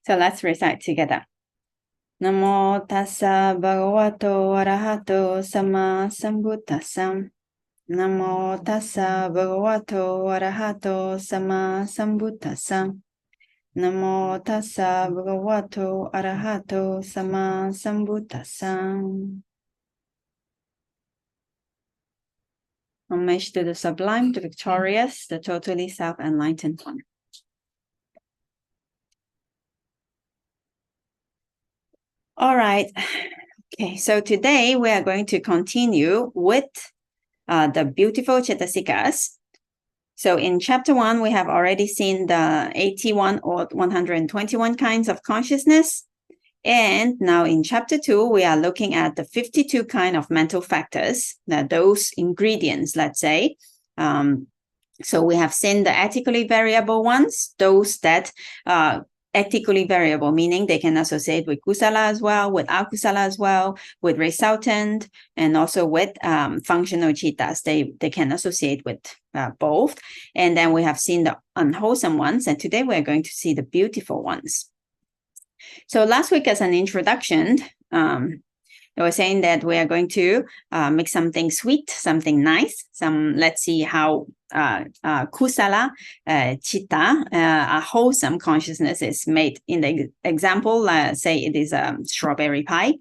So let's recite together. Namo tassa bhagavato arahato sama sambuddhassa. Namo tassa bhagavato arahato sama sambuddhassa. Namo tassa bhagavato arahato sama sambuddhassa. Homage to the Sublime, the Victorious, the totally self-enlightened one. All right. Okay, so today we are going to continue with the beautiful Cetasikas. So in chapter 1, we have already seen the 81 or 121 kinds of consciousness. And now in chapter 2, we are looking at the 52 kind of mental factors, those ingredients, let's say. So we have seen the ethically variable ones, those that ethically variable, meaning they can associate with kusala as well, with akusala as well, with resultant, and also with functional chittas. They can associate with both. And then we have seen the unwholesome ones, and today we're going to see the beautiful ones. So last week, as an introduction, I was saying that we are going to make something sweet, something nice. Let's see how kusala chitta, a wholesome consciousness, is made. In the example, say it is a strawberry pie.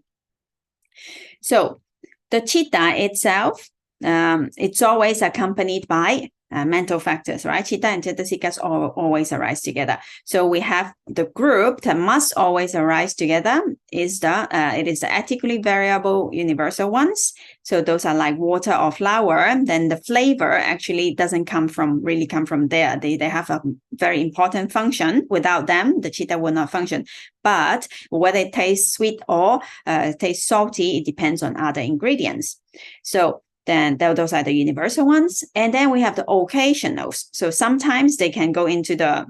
So the chitta itself, it's always accompanied by mental factors, right? Chitta and Cetasikas always arise together. So we have the group that must always arise together is it is the ethically variable universal ones. So those are like water or flour. Then the flavor actually doesn't really come from there. They have a very important function. Without them, the chitta will not function. But whether it tastes sweet or tastes salty, it depends on other ingredients. So then those are the universal ones. And then we have the occasionals. So sometimes they can go into the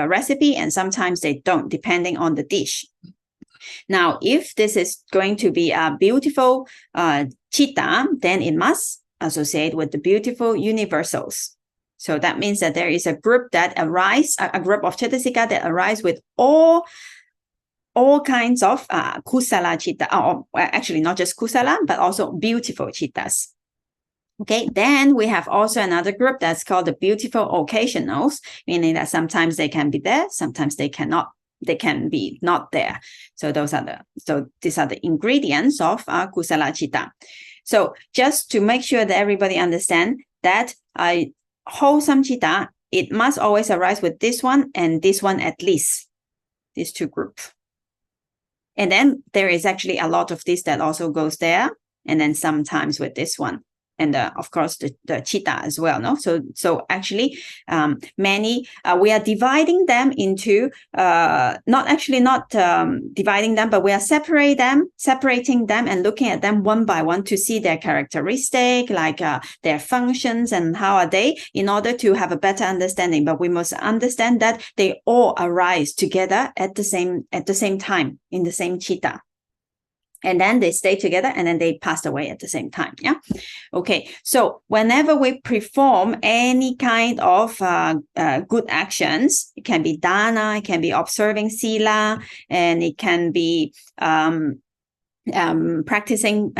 recipe and sometimes they don't, depending on the dish. Now, if this is going to be a beautiful chitta, then it must associate with the beautiful universals. So that means that there is a group that arise, a group of Cetasika that arise with all kinds of kusala chitta, or actually not just kusala, but also beautiful chittas. Okay, then we have also another group that's called the beautiful occasionals, meaning that sometimes they can be there, sometimes they cannot. They can be not there. So these are the ingredients of kusala chitta. So just to make sure that everybody understand that wholesome chitta, it must always arise with this one and this one at least, these two groups. And then there is actually a lot of this that also goes there, and then sometimes with this one. And of course, the chitta as well. No, so actually, many we are dividing them into not dividing them, but we are separating them and looking at them one by one to see their characteristic, like their functions and how are they, in order to have a better understanding. But we must understand that they all arise together at the same time in the same chitta. And then they stay together and then they pass away at the same time. Yeah. Okay. So whenever we perform any kind of good actions, it can be dana, it can be observing sila, and it can be practicing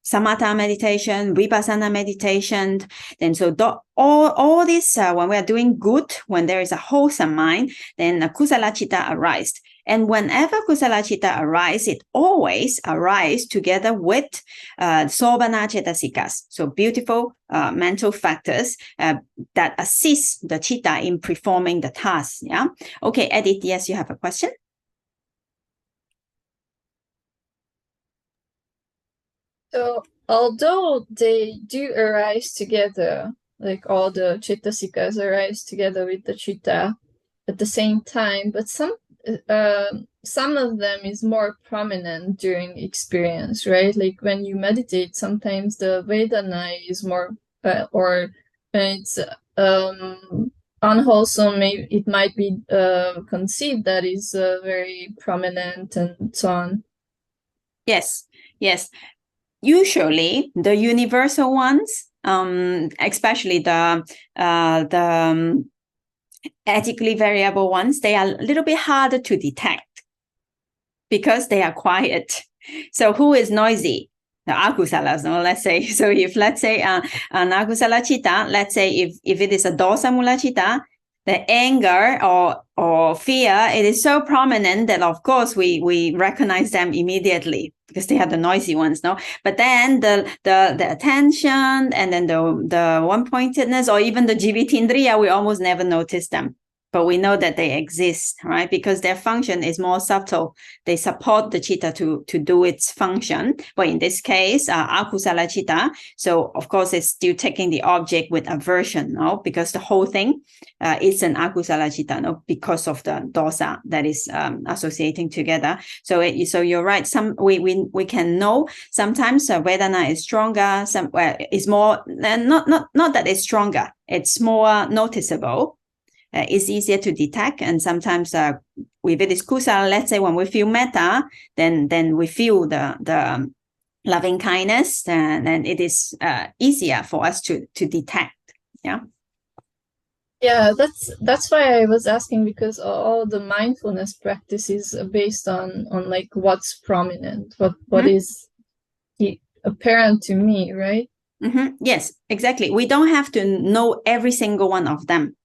samatha meditation, vipassana meditation. Then so all this, when we are doing good, when there is a wholesome mind, then kusala chitta arises. And whenever kusala chitta arises, it always arises together with Sobhana Cetasikas. So beautiful mental factors that assist the chitta in performing the task. Yeah. Okay, Edith, yes, you have a question? So although they do arise together, like all the Cetasikas arise together with the chitta at the same time, but some of them is more prominent during experience, right? Like when you meditate, sometimes the Vedana is more, or when it's unwholesome, it might be conceived that is very prominent and so on. Yes. Usually, the universal ones, especially the Ethically variable ones, they are a little bit harder to detect because they are quiet. So who is noisy? The akusalas, no? Let's say. So if let's say an akusala citta, let's say if it is a dosa mula citta, the anger or fear, it is so prominent that of course we recognize them immediately because they are the noisy ones, no? But then the attention and then the one-pointedness or even the jivitindriya, we almost never notice them. But we know that they exist, right? Because their function is more subtle. They support the citta to do its function. But in this case, akusala citta, so of course it's still taking the object with aversion, no? Because the whole thing is an akusala citta, no? Because of the dosa that is associating together. So you're right. We can know sometimes Vedana is stronger. Is more not that it's stronger. It's more noticeable. It's easier to detect, and sometimes if it is kusala, let's say when we feel metta, then we feel the loving kindness, and it is easier for us to detect. Yeah. Yeah, that's why I was asking, because all the mindfulness practice is based on like what's prominent, what is apparent to me, right? Yes, exactly. We don't have to know every single one of them.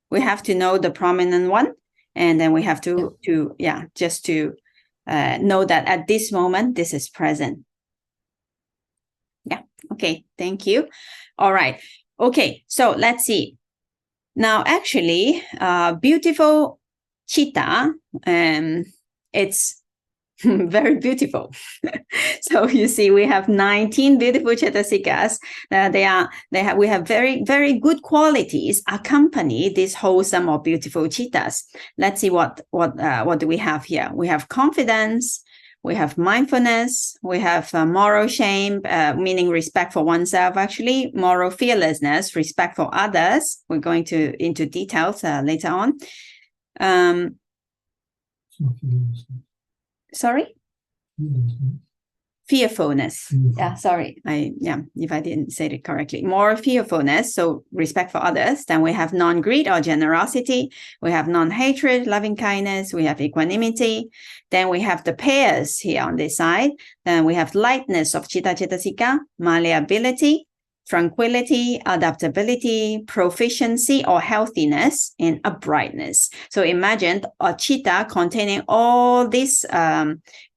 We have to know the prominent one, and then we have to just to know that at this moment, this is present. Yeah. Okay. Thank you. All right. Okay. So let's see. Now, actually, beautiful citta, it's very beautiful. So you see, we have 19 beautiful Cetasikas. We have very, very good qualities accompany these wholesome or beautiful cittas. Let's see what do we have here. We have confidence, we have mindfulness, we have moral shame, meaning respect for oneself, actually, moral fearlessness, respect for others. We're going into details later on. Sorry? Fearfulness. Yeah, sorry. If I didn't say it correctly. More fearfulness, so respect for others. Then we have non-greed or generosity. We have non-hatred, loving kindness. We have equanimity. Then we have the pairs here on this side. Then we have lightness of citta cetasika, malleability, tranquility, adaptability, proficiency or healthiness, and uprightness. So imagine a citta containing all these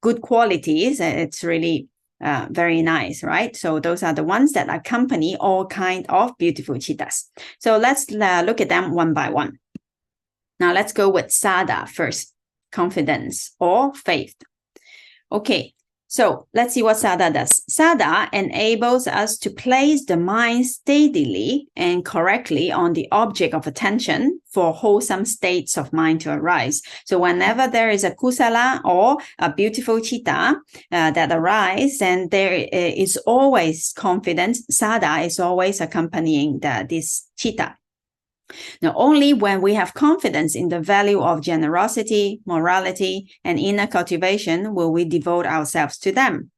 good qualities. It's really very nice, right? So those are the ones that accompany all kind of beautiful cittas. So let's look at them one by one. Now let's go with Saddhā first, confidence or faith. Okay. So let's see what Saddhā does. Saddhā enables us to place the mind steadily and correctly on the object of attention for wholesome states of mind to arise. So whenever there is a kusala or a beautiful citta that arises, and there is always confidence, Saddhā is always accompanying this citta. Now, only when we have confidence in the value of generosity, morality, and inner cultivation will we devote ourselves to them.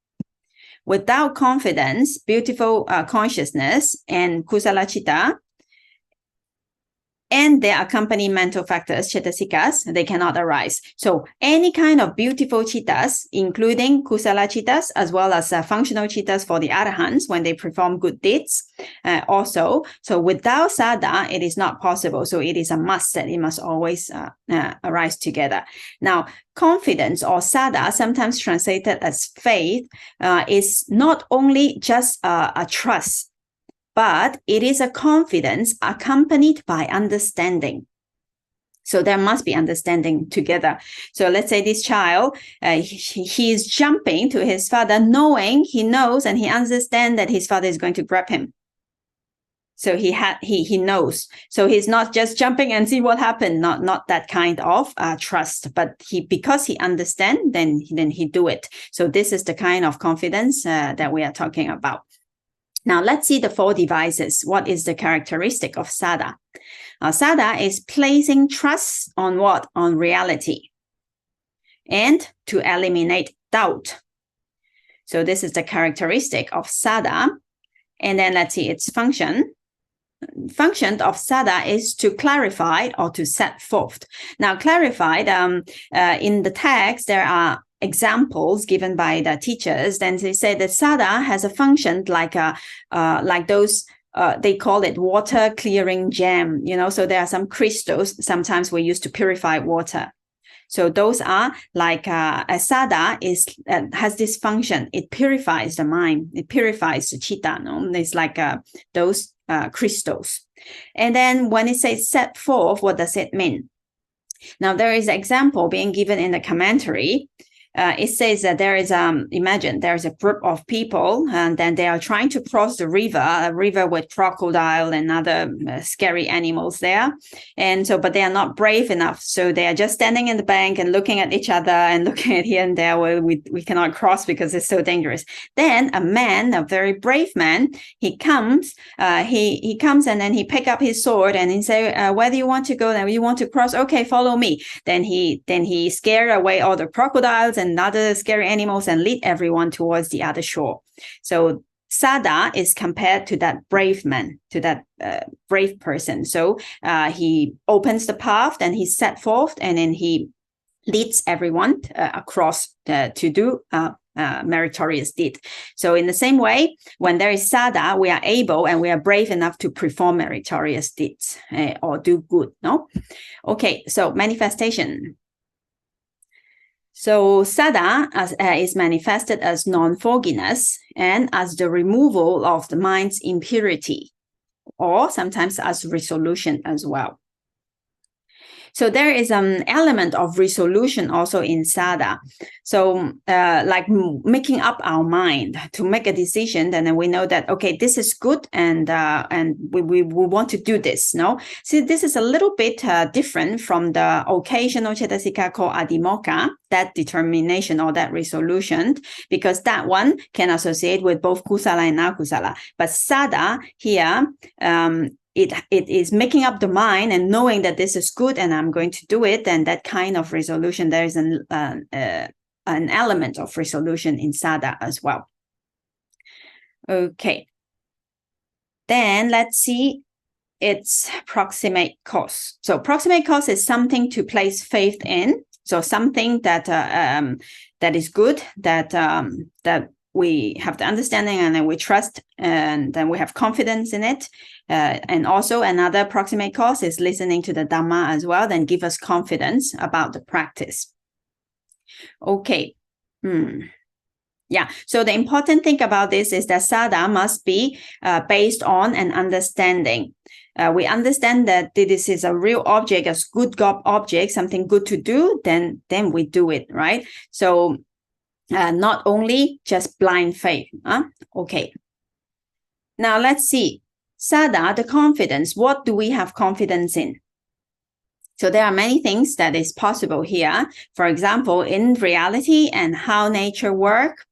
Without confidence, beautiful consciousness, and kusala citta, and their accompanying mental factors, Cetasikas, they cannot arise. So any kind of beautiful cittas, including kusala cittas, as well as functional cittas for the arahants when they perform good deeds, also. So without Saddhā, it is not possible. So it is a must that it must always arise together. Now, confidence or Saddhā, sometimes translated as faith, is not only just a trust, but it is a confidence accompanied by understanding. So there must be understanding together. So let's say this child, he is jumping to his father, knowing he knows and he understands that his father is going to grab him. So he knows. So he's not just jumping and see what happened. Not that kind of trust, but because he understands, then he do it. So this is the kind of confidence that we are talking about. Now, let's see the 4 devices. What is the characteristic of Saddhā? Saddhā is placing trust on what? On reality. And to eliminate doubt. So this is the characteristic of Saddhā. And then let's see its function. function of Saddha is to clarify or to set forth. Now, clarified, in the text, there are examples given by the teachers. Then they say that Saddha has a function like those, they call it water clearing gem, so there are some crystals sometimes we use to purify water. So those are like a Saddha has this function. It purifies the mind. It purifies the chitta. It's like those crystals. And then when it says set forth, what does it mean? Now, there is an example being given in the commentary. It says that there is, imagine there is a group of people, and then they are trying to cross the river, a river with crocodile and other scary animals there. And so, but they are not brave enough. So they are just standing in the bank and looking at each other and looking at here and there where we cannot cross because it's so dangerous. Then a man, a very brave man, he comes and then he pick up his sword and he say, where do you want to go? Then you want to cross? Okay, follow me. Then he scared away all the crocodiles and other scary animals and lead everyone towards the other shore. So Saddha is compared to that brave man, to that brave person. So he opens the path, then he set forth, and then he leads everyone across to do meritorious deed. So in the same way, when there is Saddha, we are able and we are brave enough to perform meritorious deeds or do good. No? Okay, so manifestation. So Saddha is manifested as non-fogginess and as the removal of the mind's impurity, or sometimes as resolution as well. So there is an element of resolution also in Saddha. So like making up our mind to make a decision, and then we know that, okay, this is good and we want to do this, no? So this is a little bit different from the occasional Cetasika called Adhimokkha, that determination or that resolution, because that one can associate with both Kusala and Akusala. But Saddha here, it is making up the mind and knowing that this is good and I'm going to do it. And that kind of resolution, there is an element of resolution in Saddha as well. Okay. Then let's see its proximate cause. So proximate cause is something to place faith in. So something that that is good, that we have the understanding and then we trust and then we have confidence in it. And also another proximate cause is listening to the Dhamma as well, then give us confidence about the practice. Okay. Yeah. So the important thing about this is that Saddha must be based on an understanding. We understand that this is a real object, a good object, something good to do, then we do it, right? So not only just blind faith. Okay. Now let's see. Saddha, the confidence, what do we have confidence in? So there are many things that is possible here. For example, in reality and how nature works,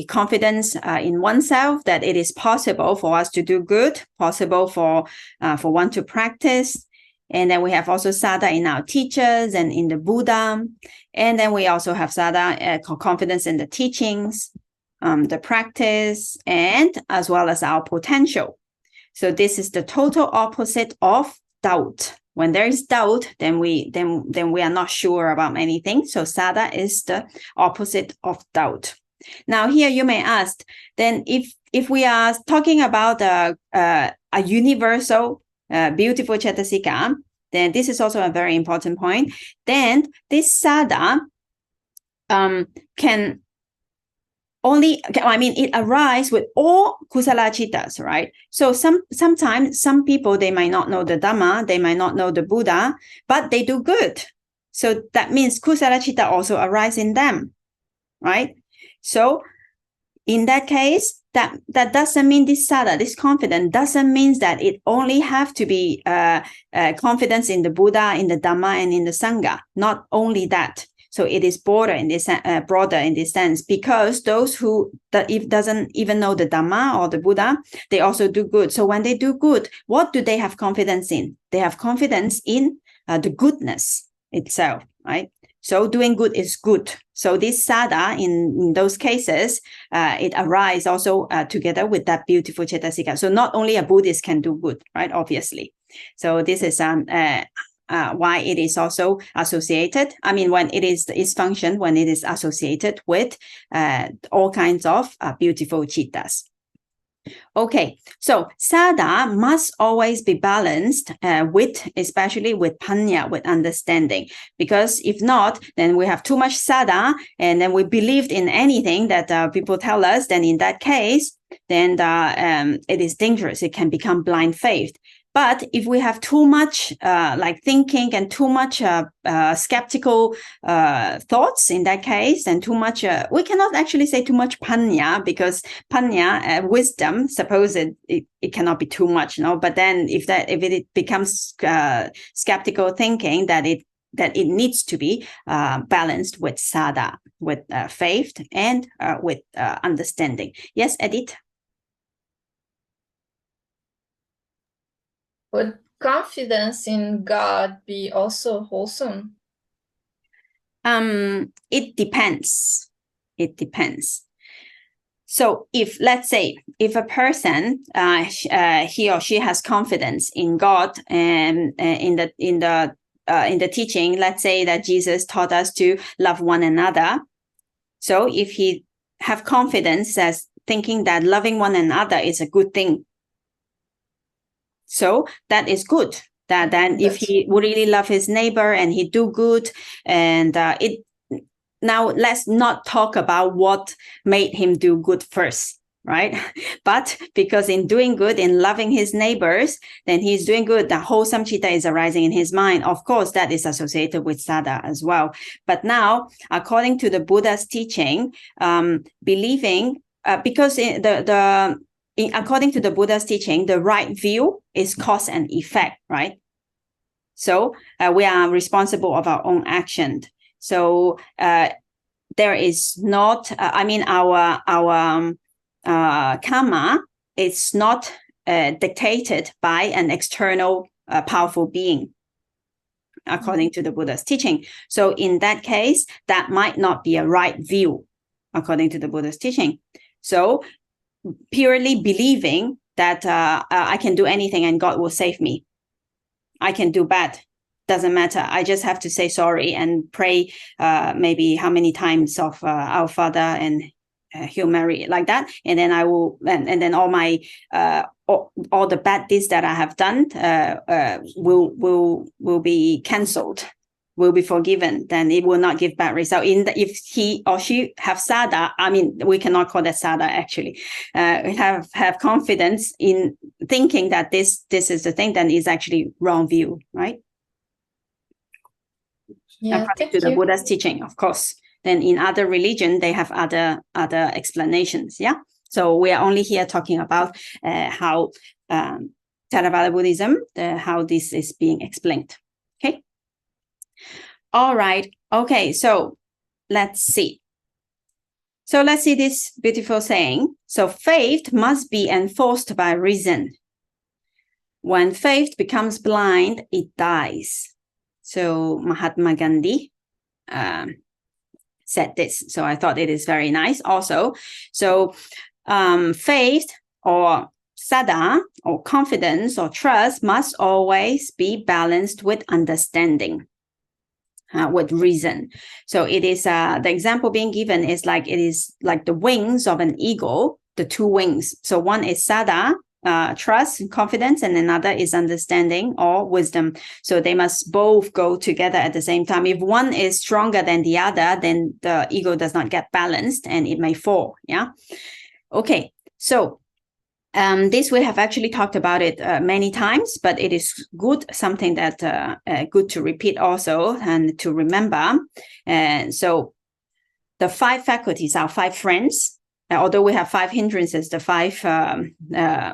confidence in oneself that it is possible for us to do good, possible for one to practice. And then we have also Saddha in our teachers and in the Buddha. And then we also have Saddha, confidence in the teachings, the practice, and as well as our potential. So this is the total opposite of doubt. When there is doubt, then we are not sure about anything. So Saddha is the opposite of doubt. Now here you may ask, then if we are talking about a universal, beautiful Cetasika, then this is also a very important point. Then this Saddha can only, it arises with all Kusala Chittas, right? So sometimes some people, they might not know the Dhamma, they might not know the Buddha, but they do good. So that means Kusala Chitta also arise in them, right? So in that case, that doesn't mean this Saddha, this confidence, doesn't mean that it only have to be confidence in the Buddha, in the Dhamma, and in the Sangha. Not only that. So it is broader in this sense, because those who doesn't even know the Dhamma or the Buddha, they also do good. So when they do good, what do they have confidence in? They have confidence in the goodness itself, right? So doing good is good. So this saddha, in those cases, it arises also together with that beautiful cetasika. So not only a Buddhist can do good, right? Obviously. So this is why it is also associated. I mean, when it is function, when it is associated with all kinds of beautiful cittas. Okay, so saddha must always be balanced especially with panya, with understanding, because if not, then we have too much saddha, and then we believed in anything that people tell us, then in that case, then it is dangerous. It can become blind faith. But if we have too much like thinking and too much skeptical thoughts in that case, and too much, we cannot actually say too much panya, because panya, wisdom, suppose it cannot be too much, But then if it becomes skeptical thinking, that it needs to be balanced with saddha, with faith, and with understanding. Yes, Edith? Would confidence in God be also wholesome? It depends. It depends. So if, let's say, if a person, he or she has confidence in God and in the teaching, let's say that Jesus taught us to love one another. So if he have confidence as thinking that loving one another is a good thing, so that is good. That then if he would really love his neighbor and he do good, and now let's not talk about what made him do good first, right? But because in doing good, in loving his neighbors, then he's doing good. The wholesome citta is arising in his mind. Of course, that is associated with saddha as well. But now, according to the Buddha's teaching, believing, because according to the Buddha's teaching, the right view is cause and effect, right? So we are responsible of our own action. So there is not, our karma is not dictated by an external powerful being, according to the Buddha's teaching. So in that case, that might not be a right view, according to the Buddha's teaching. So purely believing that I can do anything and God will save me. I can do bad. Doesn't matter. I just have to say sorry and pray maybe how many times of Our Father and Hail Mary, like that. And then I will, and then all my, all the bad deeds that I have done will be cancelled, will be forgiven, then it will not give bad result. If he or she have saddha, we cannot call that saddha actually. Have confidence in thinking that this is the thing, then is actually wrong view, right? Yeah, according to the Buddha's teaching, of course. Then in other religion, they have other explanations. Yeah. So we are only here talking about how Theravada Buddhism, how this is being explained. Okay. All right. Okay. So let's see. So let's see this beautiful saying. So faith must be enforced by reason. When faith becomes blind, it dies. So Mahatma Gandhi said this. So I thought it is very nice also. So faith or saddha or confidence or trust must always be balanced with understanding, with reason. So it is the example being given is like it is like the wings of an eagle, the two wings. So one is saddha, trust and confidence, and another is understanding or wisdom. So they must both go together at the same time. If one is stronger than the other, then the eagle does not get balanced and it may fall. Yeah. Okay. So this we have actually talked about it many times, but it is good, something that good to repeat also and to remember. And so the five faculties are five friends. Although we have five hindrances, the five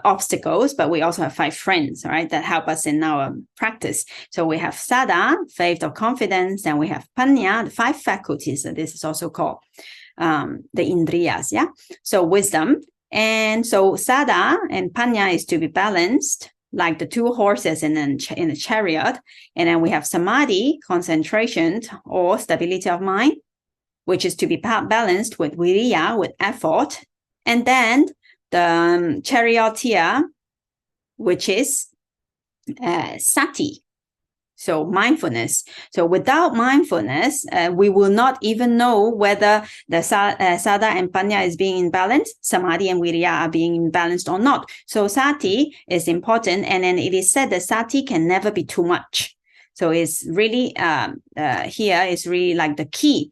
obstacles, but we also have five friends, right, that help us in our practice. So we have saddha, faith or confidence, and we have panya, the five faculties. And this is also called the indriyas, yeah. So wisdom, and so saddha and panya is to be balanced. like the two horses in a chariot. And then we have samadhi, concentration or stability of mind, which is to be balanced with viriya, with effort. And then the charioteer, which is sati, so mindfulness. So without mindfulness, we will not even know whether the saddha and panya is being in balance, samadhi and viriya are being imbalanced or not. So sati is important, and then it is said that sati can never be too much. So it's really here is really like the key.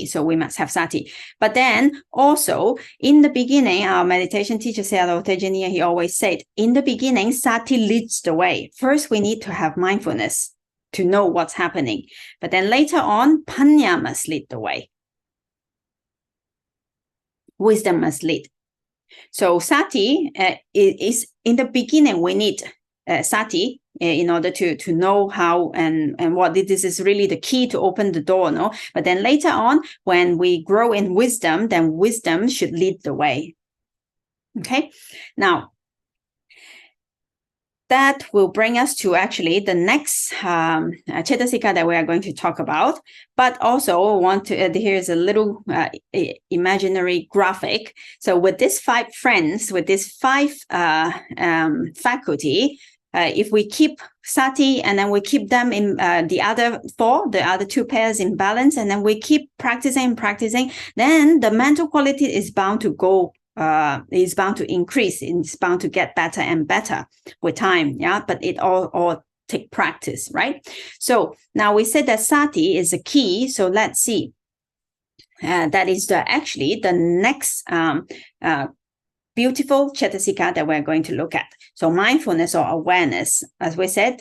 So we must have sati. But then also in the beginning, our meditation teacher Saddhā Tejaniya, he always said, in the beginning, sati leads the way. First, we need to have mindfulness to know what's happening. But then later on, panya must lead the way. Wisdom must lead. So sati is in the beginning, we need sati in order to know how and what this is really the key to open the door, no? But then later on, when we grow in wisdom, then wisdom should lead the way. Okay, now that will bring us to actually the next Cetasika that we are going to talk about. But also want to here's a little imaginary graphic. So with these 5 friends, with these 5 faculty, if we keep sati and then we keep them in the other 2 pairs in balance, and then we keep practicing, then the mental quality is bound to go, is bound to increase. It's bound to get better and better with time. Yeah, but it all take practice, right? So now we said that sati is the key. So let's see. That is actually the next beautiful Cetasika that we're going to look at. So mindfulness or awareness, as we said,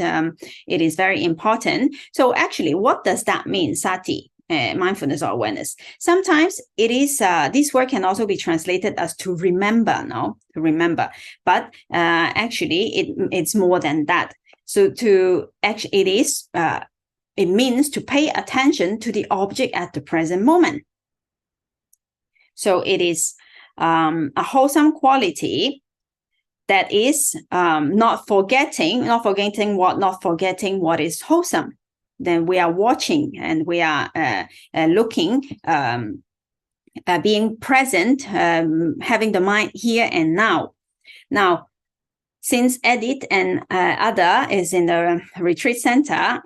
it is very important. So actually, what does that mean, sati, mindfulness or awareness? Sometimes it is, this word can also be translated as to remember, no? To remember. But actually, it's more than that. So it means to pay attention to the object at the present moment. So it is a wholesome quality that is not forgetting what is wholesome. Then we are watching and we are looking, being present, having the mind here and now. Now, since Edith and Ada is in the retreat center,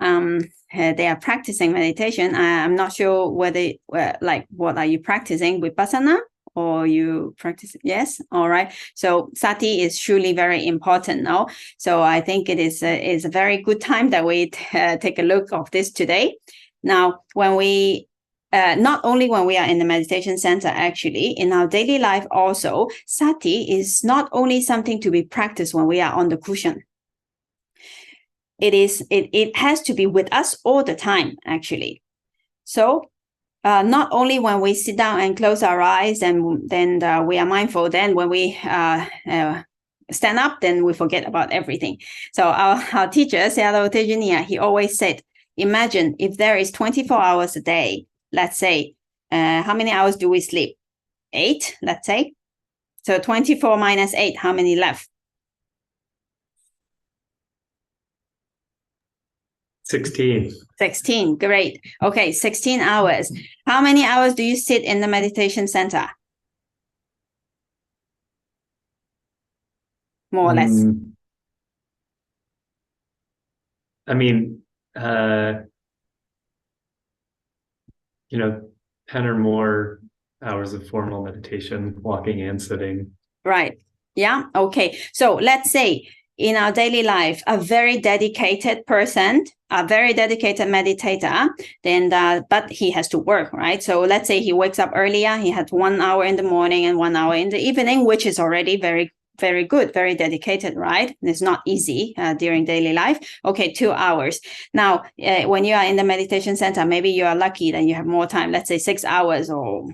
they are practicing meditation. I'm not sure whether, what are you practicing? Vipassana? Or you practice? Yes. All right. So sati is surely very important now. So I think it is a very good time that we take a look of this today. Now, when we not only when we are in the meditation center, actually in our daily life also, sati is not only something to be practiced when we are on the cushion. It has to be with us all the time, actually. So not only when we sit down and close our eyes and then we are mindful, then when we stand up, then we forget about everything. So our teacher, Saddhā Tejaniya, he always said, imagine if there is 24 hours a day, let's say, how many hours do we sleep? 8, let's say. So 24 minus 8, how many left? 16. 16, great. Okay, 16 hours. How many hours do you sit in the meditation center? More or less. I mean, 10 or more hours of formal meditation, walking and sitting. Right. Yeah. Okay. So let's say in our daily life, a very dedicated person, a very dedicated meditator, then but he has to work, right? So let's say he wakes up earlier, he has 1 hour in the morning and 1 hour in the evening, which is already very, very good, very dedicated, right? It's not easy during daily life. Okay, 2 hours. Now, when you are in the meditation center, maybe you are lucky that you have more time, let's say 6 hours or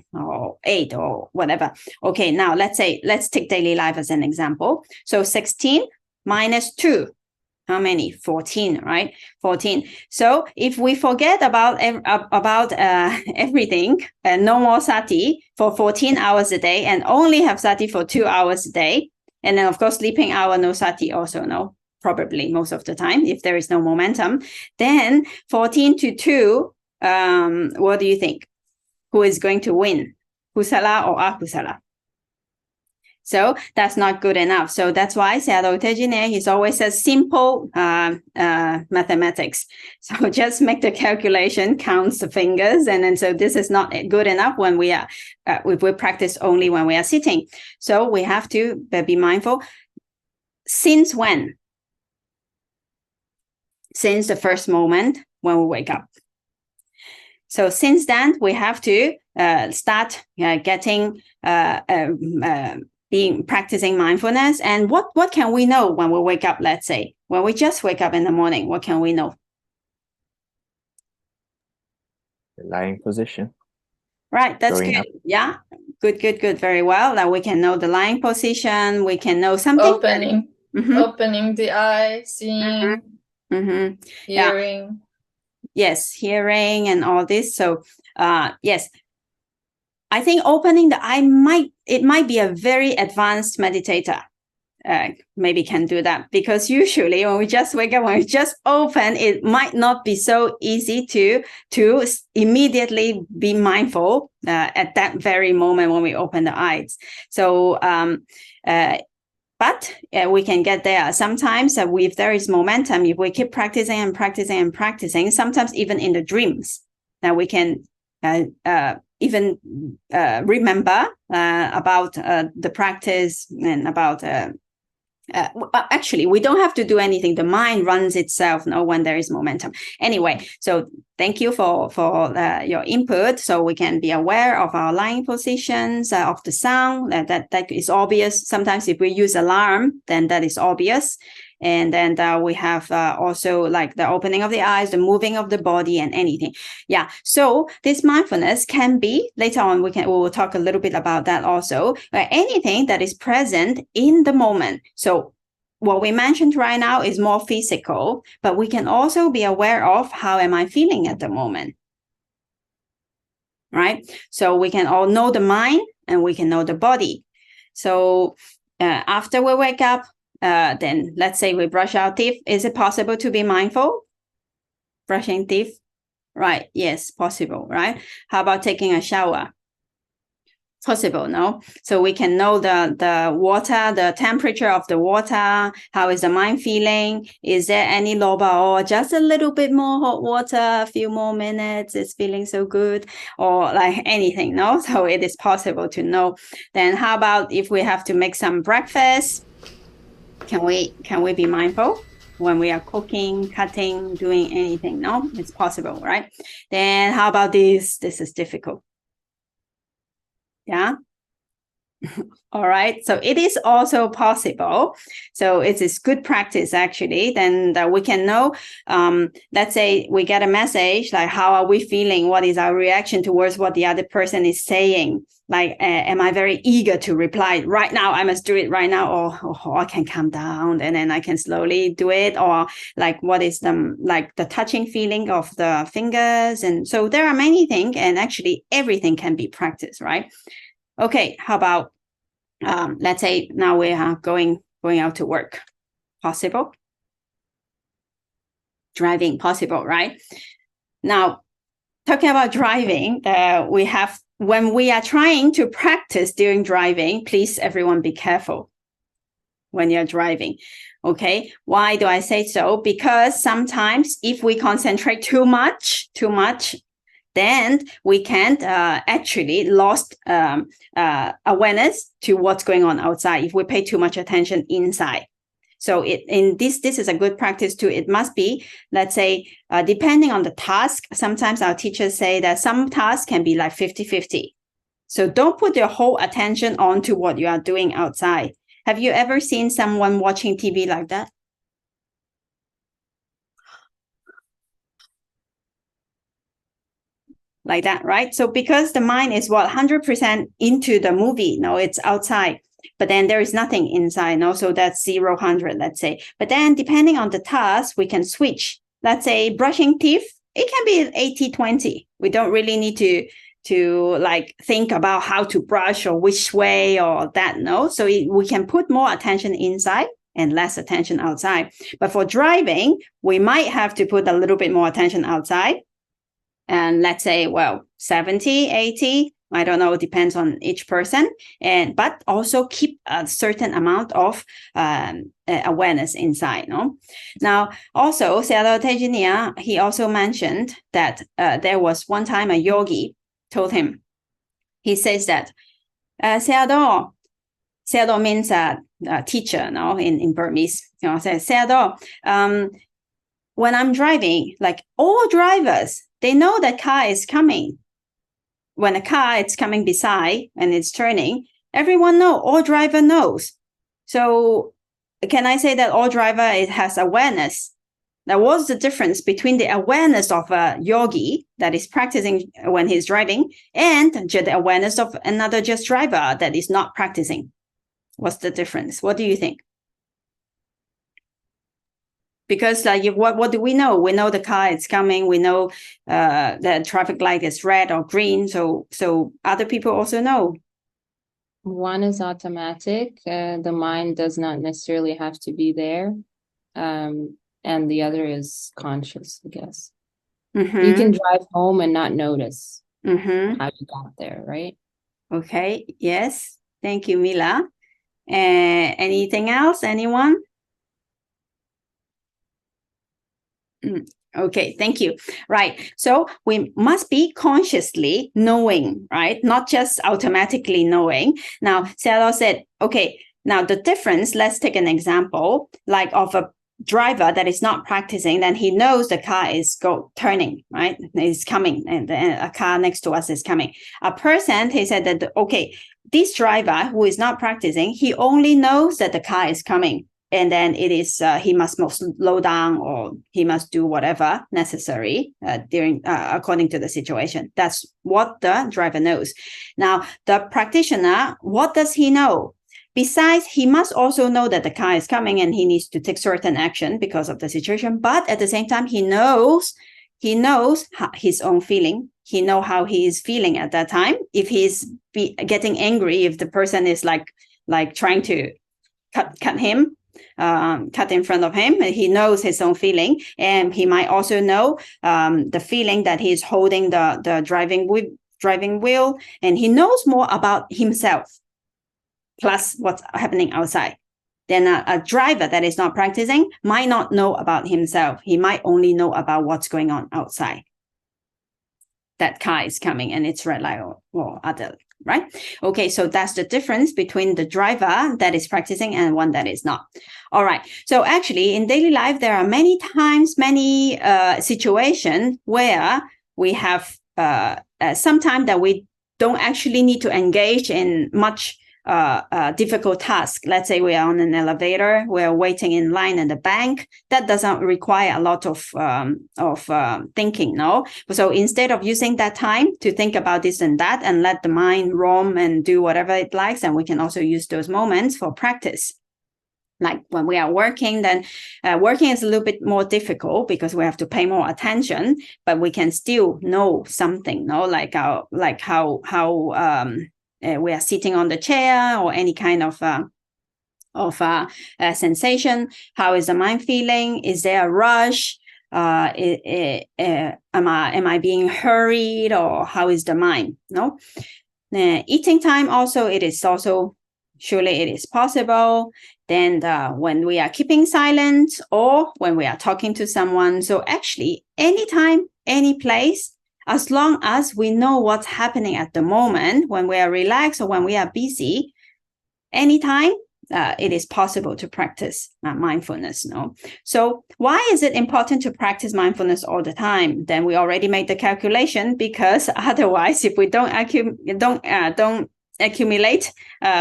8 or whatever. Okay, now let's take daily life as an example. So 16 minus 2, how many? 14, right? 14. So if we forget about everything, no more sati for 14 hours a day and only have sati for 2 hours a day, And then, of course, sleeping hour, no Sati also, no, probably most of the time, if there is no momentum. Then 14 to 2, what do you think? Who is going to win? Kusala or akusala? So that's not good enough. So that's why Seattle Tejine, he's always says simple mathematics. So just make the calculation, counts the fingers. And then so this is not good enough when we are, if we practice only when we are sitting. So we have to be mindful. Since when? Since the first moment when we wake up. So since then, we have to start getting practicing mindfulness. And what can we know when we wake up? Let's say when we just wake up in the morning, what can we know? The lying position. Right, that's Going good. up. Yeah, good. Very well. That we can know the lying position. We can know something. Opening the eye, seeing, hearing. Yeah. Yes, hearing and all this. So, yes, I think opening the eye might be a very advanced meditator. Maybe can do that, because usually when we just wake up, when we just open, it might not be so easy to immediately be mindful at that very moment when we open the eyes. So, but we can get there. Sometimes if there is momentum, if we keep practicing and practicing and practicing, sometimes even in the dreams, we can even remember about the practice and about actually, we don't have to do anything. The mind runs itself when there is momentum. Anyway, so thank you for your input. So we can be aware of our lying positions, of the sound. That is obvious. Sometimes if we use alarm, then that is obvious. And then we have also like the opening of the eyes, the moving of the body, and anything. Yeah. So this mindfulness can be, later on we will talk a little bit about that also, anything that is present in the moment. So what we mentioned right now is more physical, but we can also be aware of how am I feeling at the moment. Right? So we can all know the mind and we can know the body. So after we wake up, then let's say we brush our teeth. Is it possible to be mindful? Brushing teeth? Right. Yes, possible, right? How about taking a shower? Possible, no? So we can know the water, the temperature of the water. How is the mind feeling? Is there any Alobha or just a little bit more hot water, a few more minutes, it's feeling so good, or like anything, no? So it is possible to know. Then how about if we have to make some breakfast? Can we be mindful when we are cooking, cutting, doing anything? No, it's possible, right? Then how about this? This is difficult. Yeah. All right. So it is also possible. So it is good practice, actually. Then that we can know, let's say we get a message, like how are we feeling? What is our reaction towards what the other person is saying? Like, am I very eager to reply right now? I must do it right now, or I can calm down and then I can slowly do it. Or like, what is the touching feeling of the fingers? And so there are many things, and actually everything can be practiced, right? Okay, how about let's say now we are going out to work. Possible? Driving, possible, right? Now, talking about driving, we have, when we are trying to practice during driving, please everyone be careful when you're driving. Okay, why do I say so? Because sometimes if we concentrate too much, then we can't actually lost awareness to what's going on outside if we pay too much attention inside. So this is a good practice too. It must be, let's say, depending on the task. Sometimes our teachers say that some tasks can be like 50-50. So don't put your whole attention onto what you are doing outside. Have you ever seen someone watching TV like that? Like that, right? So because the mind is 100% into the movie, no, it's outside, but then there is nothing inside, no, so that's 0-100, let's say. But then depending on the task, we can switch. Let's say brushing teeth, it can be 80-20. We don't really need like think about how to brush or which way or that. No, so we can put more attention inside and less attention outside. But for driving, we might have to put a little bit more attention outside. And let's say, 70, 80, I don't know, it depends on each person. But also keep a certain amount of awareness inside. No. Now, also, Saddhā Tejaniya, he also mentioned that there was one time a yogi told him, he says that, Saddhā means teacher, no, in Burmese. Says, Saddhā, when I'm driving, like all drivers, they know that car is coming. When a car is coming beside and it's turning, everyone knows, all driver knows. So can I say that all driver, it has awareness? Now, what's the difference between the awareness of a yogi that is practicing when he's driving and the awareness of another just driver that is not practicing? What's the difference? What do you think? Because what do we know? We know the car is coming. We know the traffic light is red or green. So other people also know. One is automatic. The mind does not necessarily have to be there. And the other is conscious, I guess. Mm-hmm. You can drive home and not notice how you got there, right? Okay. Yes. Thank you, Mila. Anything else? Anyone? Okay, thank you. Right. So we must be consciously knowing, right? Not just automatically knowing. Now, Saddhā said, okay, now the difference, let's take an example, like of a driver that is not practicing, then he knows the car is turning, right? It's coming, and a car next to us is coming. A person, he said that, okay, this driver who is not practicing, he only knows that the car is coming. And then it is he must slow down or he must do whatever necessary according to the situation. That's what the driver knows. Now, the practitioner, what does he know? Besides, he must also know that the car is coming and he needs to take certain action because of the situation. But at the same time, he knows his own feeling. He knows how he is feeling at that time. If he's getting angry, if the person is like trying to cut him, cut in front of him, he knows his own feeling, and he might also know the feeling that he's holding the driving wheel, and he knows more about himself plus what's happening outside. Then a driver that is not practicing might not know about himself. He might only know about what's going on outside. That car is coming and it's red light or other. Right? Okay, so that's the difference between the driver that is practicing and one that is not. All right. So actually, in daily life, there are many times, many situations where we have sometimes that we don't actually need to engage in much difficult task. Let's say we are on an elevator, we're waiting in line at the bank. That doesn't require a lot of thinking, no? So instead of using that time to think about this and that and let the mind roam and do whatever it likes, and we can also use those moments for practice. Like when we are working, then working is a little bit more difficult because we have to pay more attention, but we can still know something, no? Like how we are sitting on the chair or any kind of sensation. How is the mind feeling? Is there a rush? Am I being hurried, or how is the mind? No. Eating time also, it is also surely it is possible. Then when we are keeping silent or when we are talking to someone. So actually, anytime, any place, as long as we know what's happening at the moment, when we are relaxed or when we are busy, anytime, it is possible to practice mindfulness. No, so why is it important to practice mindfulness all the time? Then we already made the calculation, because otherwise, if we don't accumulate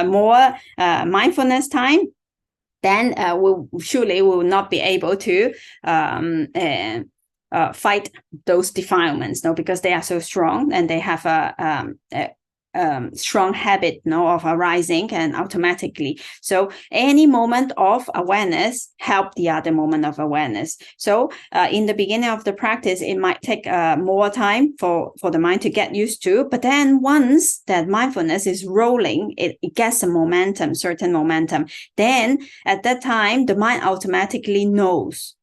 more mindfulness time, then we will not be able to fight those defilements, no, because they are so strong and they have strong habit, of arising and automatically. So any moment of awareness help the other moment of awareness. So in the beginning of the practice, it might take more time for the mind to get used to, but then once that mindfulness is rolling, it gets a momentum, certain momentum. Then at that time, the mind automatically knows.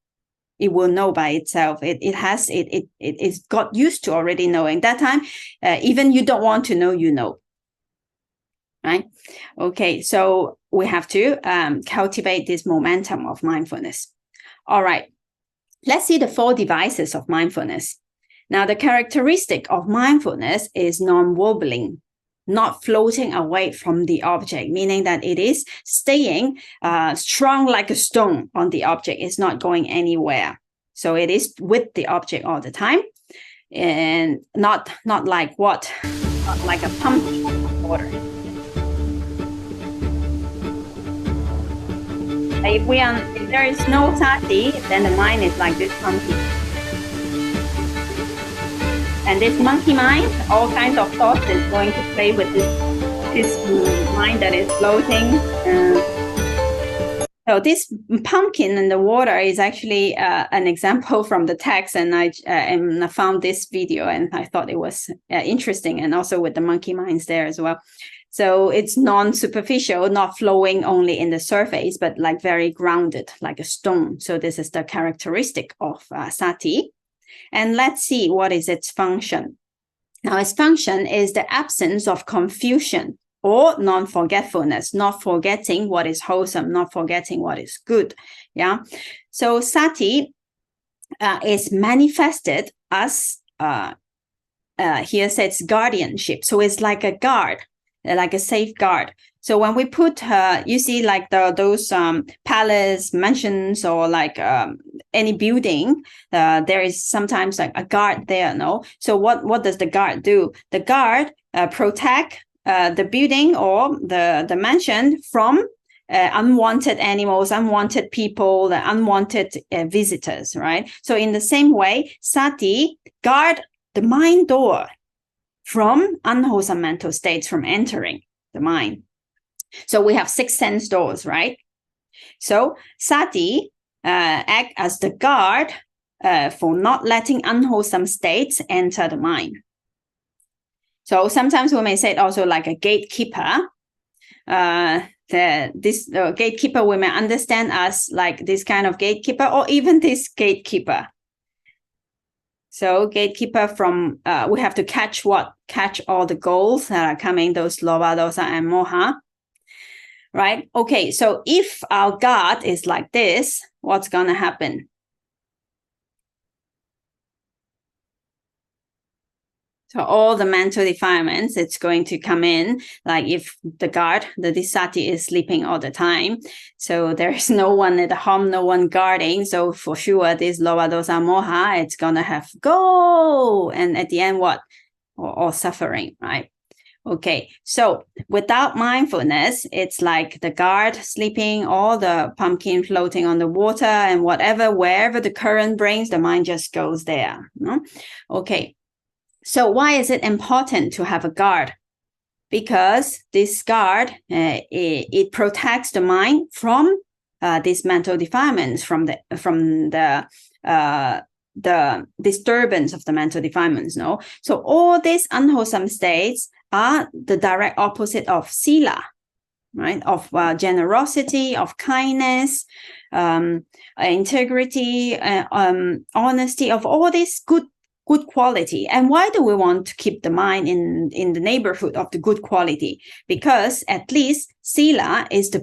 It will know by itself. It's got used to already knowing. That time, even you don't want to know, you know. Right? Okay, so we have to cultivate this momentum of mindfulness. All right, let's see the 4 devices of mindfulness. Now, the characteristic of mindfulness is non-wobbling, not floating away from the object, meaning that it is staying strong like a stone on the object. It's not going anywhere. So it is with the object all the time, and not like what? Not like a pump in water. If there is no Sati, then the mind is like this monkey. And this monkey mind, all kinds of thoughts is going to play with this mind that is floating. So this pumpkin in the water is actually an example from the text, and I found this video and I thought it was interesting, and also with the monkey minds there as well. So it's non-superficial, not flowing only in the surface, but like very grounded, like a stone. So this is the characteristic of Sati. And let's see what is its function. Now, its function is the absence of confusion or non-forgetfulness, not forgetting what is wholesome, not forgetting what is good. Yeah. So Sati is manifested as, here says guardianship. So it's like a guard, like a safeguard. So when we put, you see like those palace, mansions, or like any building, there is sometimes like a guard there, no? So what does the guard do? The guard protect the building or the mansion from unwanted animals, unwanted people, the unwanted visitors, right? So in the same way, Sati guard the mind door from unwholesome mental states from entering the mind. So we have 6 sense doors, right? So Sati act as the guard for not letting unwholesome states enter the mind. So sometimes we may say it also like a gatekeeper. This gatekeeper we may understand as like this kind of gatekeeper, or even this gatekeeper. So gatekeeper from, we have to catch all the goals that are coming, those Lobha, Adosa, and Moha. Right? Okay, so if our guard is like this, what's going to happen? So all the mental defilements, it's going to come in, like if the guard, the Sati is sleeping all the time. So there is no one at the home, no one guarding. So for sure, this Lobha, Dosa, Moha, it's going to have go. And at the end, what? Or suffering, right? Okay, so without mindfulness, it's like the guard sleeping, all the pumpkin floating on the water, and wherever the current brings, the mind just goes there. No? Okay, so why is it important to have a guard? Because this guard, it protects the mind from these mental defilements, from the disturbance of the mental defilements. No, so all these unwholesome states are the direct opposite of sila, right? Of generosity, of kindness, integrity, honesty, of all this good quality. And why do we want to keep the mind in the neighborhood of the good quality? Because at least sila is the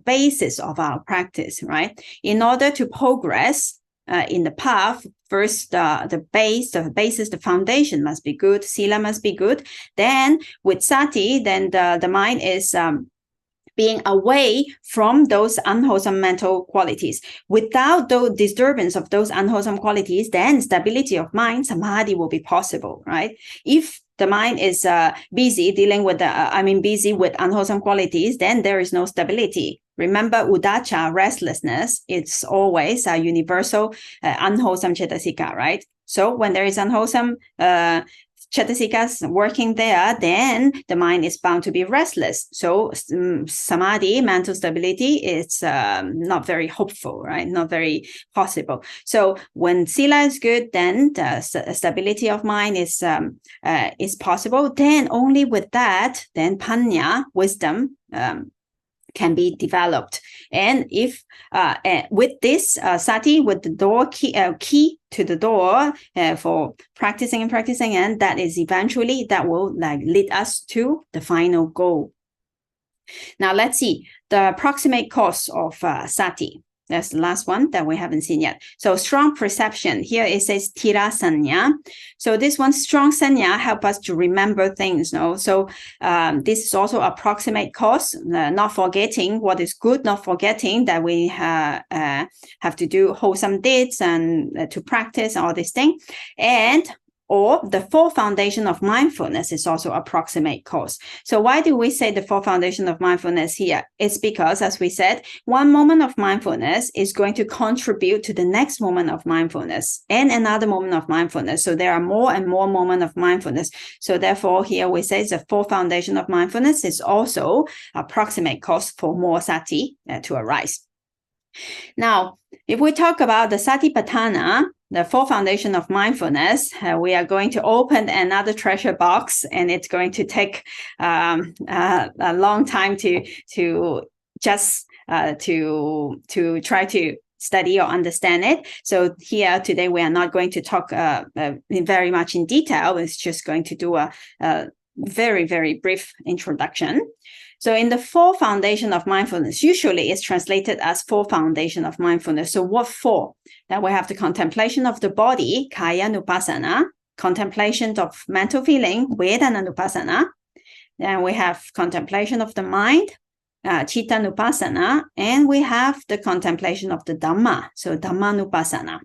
basis of our practice, right? In order to progress in the path, first the basis, the foundation must be good, sila must be good. Then with Sati, then the mind is being away from those unwholesome mental qualities. Without the disturbance of those unwholesome qualities, then stability of mind, samadhi, will be possible, right? If the mind is busy dealing with busy with unwholesome qualities, then there is no stability. Remember, uddhacca, restlessness, it's always a universal unwholesome cetasika, right? So when there is unwholesome Cetasikas working there, then the mind is bound to be restless. So samadhi, mental stability, is not very hopeful, right? Not very possible. So when sila is good, then the stability of mind is possible. Then only with that, then panya, wisdom, can be developed. And if with this sati, with the door key to the door for practicing, and that is eventually, that will lead us to the final goal. Now let's see the approximate cause of sati. That's the last one that we haven't seen yet. So strong perception. Here it says tira sanya. So this one, strong sanya, help us to remember things. No? So this is also approximate cause, not forgetting what is good, not forgetting that we have to do wholesome deeds and to practice all these things. And or the four foundation of mindfulness is also approximate cause. So why do we say the four foundation of mindfulness here? It's because, as we said, one moment of mindfulness is going to contribute to the next moment of mindfulness and another moment of mindfulness. So there are more and more moments of mindfulness. So therefore, here we say the four foundation of mindfulness is also approximate cause for more sati to arise. Now, if we talk about the satipatthana, the four foundation of mindfulness, we are going to open another treasure box, and it's going to take a long time to try to study or understand it. So here today we are not going to talk very much in detail. It's just going to do a very, very brief introduction. So in the four foundation of mindfulness, usually it's translated as four foundation of mindfulness. So what four? Then we have the contemplation of the body, kaya nupassana, contemplation of mental feeling, vedana nupassana. Then we have contemplation of the mind, chitta nupassana, and we have the contemplation of the dhamma, so dhamma nupassana.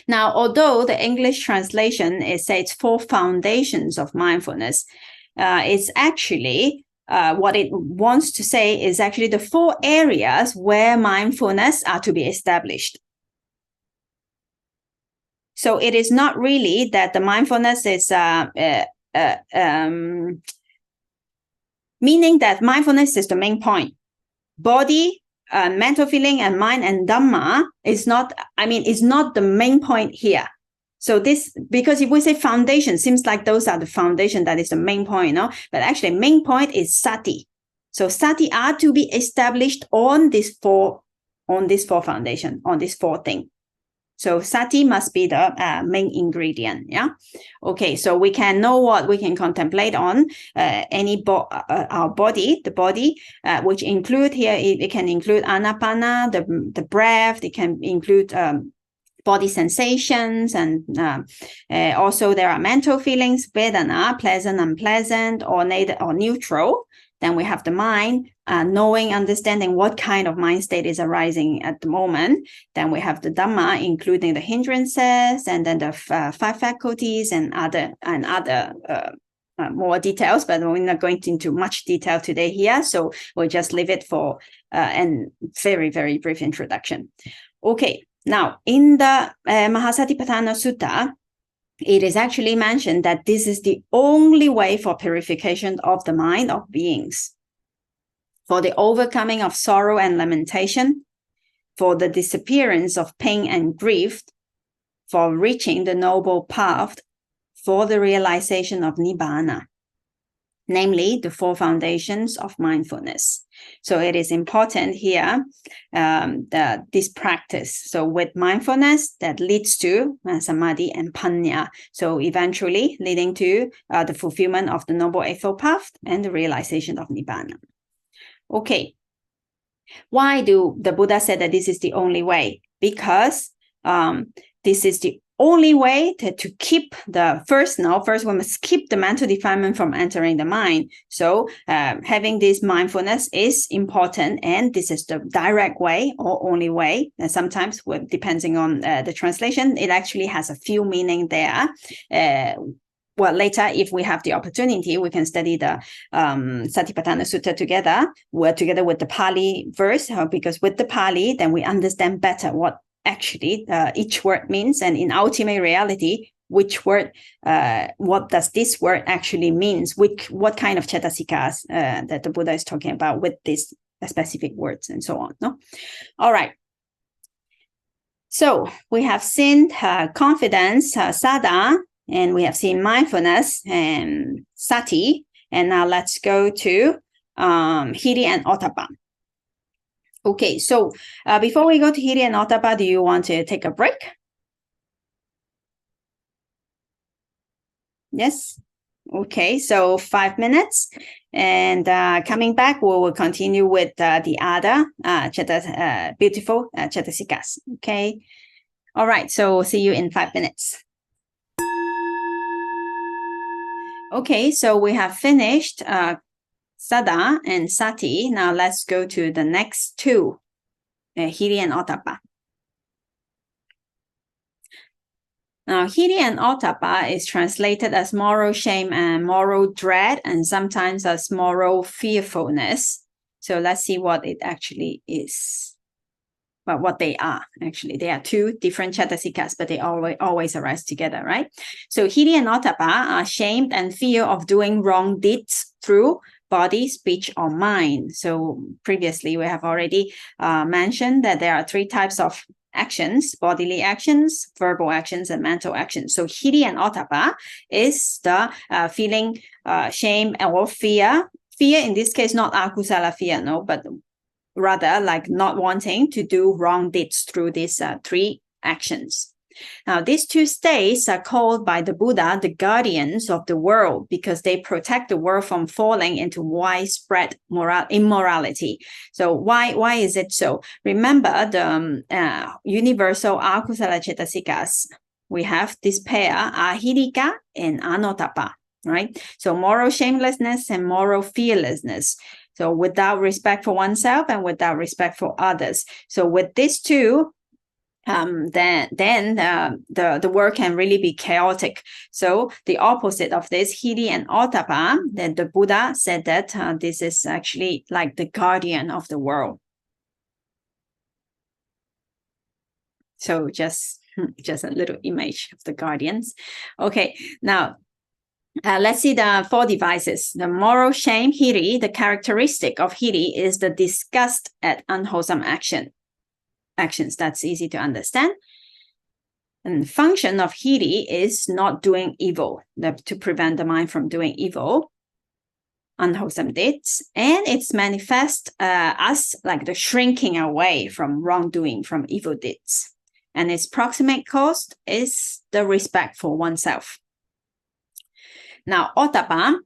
Now, although the English translation says four foundations of mindfulness, it's actually what it wants to say is actually the four areas where mindfulness are to be established. So it is not really that the mindfulness is meaning that mindfulness is the main point. Body, mental feeling, and mind and dhamma is not the main point here. So this, because if we say foundation, seems like those are the foundation, that is the main point, no? But actually main point is sati. So sati are to be established on this four foundation, on this four thing. So sati must be the main ingredient, yeah? Okay, so we can know what we can contemplate on our body, the body, which include here, it can include anapana, the breath, it can include body sensations, and also there are mental feelings, vedana, pleasant, unpleasant, or neutral. Then we have the mind, knowing, understanding what kind of mind state is arising at the moment. Then we have the dhamma, including the hindrances, and then the five faculties and other more details. But we're not going into much detail today here, so we'll just leave it for a very, very brief introduction. Okay, now in the Mahasatipatthana Sutta, it is actually mentioned that this is the only way for purification of the mind of beings, for the overcoming of sorrow and lamentation, for the disappearance of pain and grief, for reaching the noble path, for the realization of nibbana, namely the four foundations of mindfulness. So it is important here, this practice. So with mindfulness, that leads to samadhi and panya. So eventually leading to the fulfillment of the Noble Eightfold Path and the realization of nibbana. Okay. Why do the Buddha say that this is the only way? Because this is the only way to keep the first we must keep the mental defilement from entering the mind. So having this mindfulness is important, and this is the direct way or only way. And sometimes, depending on the translation, it actually has a few meaning there. Well, later, if we have the opportunity, we can study the Satipatthana Sutta together with the Pali verse, because with the Pali, then we understand better what actually each word means, and in ultimate reality, which word, what does this word actually means, what kind of Cetasikas that the Buddha is talking about with these specific words and so on. No? All right. So we have seen confidence, Saddhā, and we have seen mindfulness and Sati. And now let's go to Hiri and Ottapa. Okay, so before we go to Hiri and Ottapa, do you want to take a break? Yes. Okay, so 5 minutes. And coming back, we will continue with the other beautiful Cetasikas. Okay. All right, so see you in 5 minutes. Okay, so we have finished Saddhā and Sati. Now let's go to the next two, Hiri and Ottapa. Now, Hiri and Ottapa is translated as moral shame and moral dread, and sometimes as moral fearfulness. So let's see what it actually is. Well, what they are, actually. They are two different Cetasikas, but they always arise together, right? So Hiri and Ottapa are shamed and fear of doing wrong deeds through body, speech, or mind. So previously, we have already mentioned that there are three types of actions: bodily actions, verbal actions, and mental actions. So Hiri and Ottapa is the feeling shame or fear. Fear in this case, not akusala fear, no, but rather like not wanting to do wrong deeds through these three actions. Now, these two states are called by the Buddha the guardians of the world because they protect the world from falling into widespread immorality. So why is it so? Remember the universal akusala cetasikas. We have this pair, ahirika and anottapa, right? So moral shamelessness and moral fearlessness. So without respect for oneself and without respect for others. So with these two, then the world can really be chaotic. So the opposite of this, Hiri and Ottapa, then the Buddha said that this is actually like the guardian of the world. So just a little image of the guardians. Okay, now let's see the four devices. The moral shame, Hiri, the characteristic of Hiri is the disgust at unwholesome actions. That's easy to understand. And the function of Hiri is not doing evil, to prevent the mind from doing evil, unwholesome deeds. And it's manifest as like the shrinking away from wrongdoing, from evil deeds. And its proximate cause is the respect for oneself. Now, Ottapa,